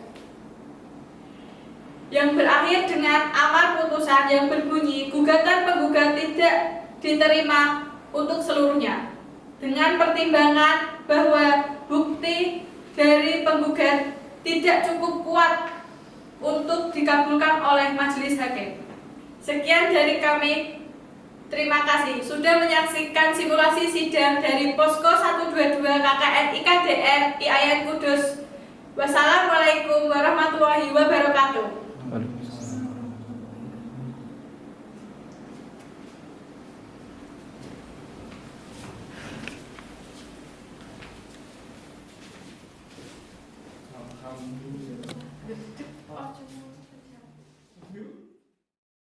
yang berakhir dengan amar putusan yang berbunyi gugatan penggugat tidak diterima untuk seluruhnya dengan pertimbangan bahwa bukti dari penggugat tidak cukup kuat untuk dikabulkan oleh majelis hakim. Sekian dari kami. Terima kasih sudah menyaksikan simulasi sidang dari Posko 122 KKN IKDR IAIN Kudus. Wassalamualaikum warahmatullahi wabarakatuh. Alhamdulillah.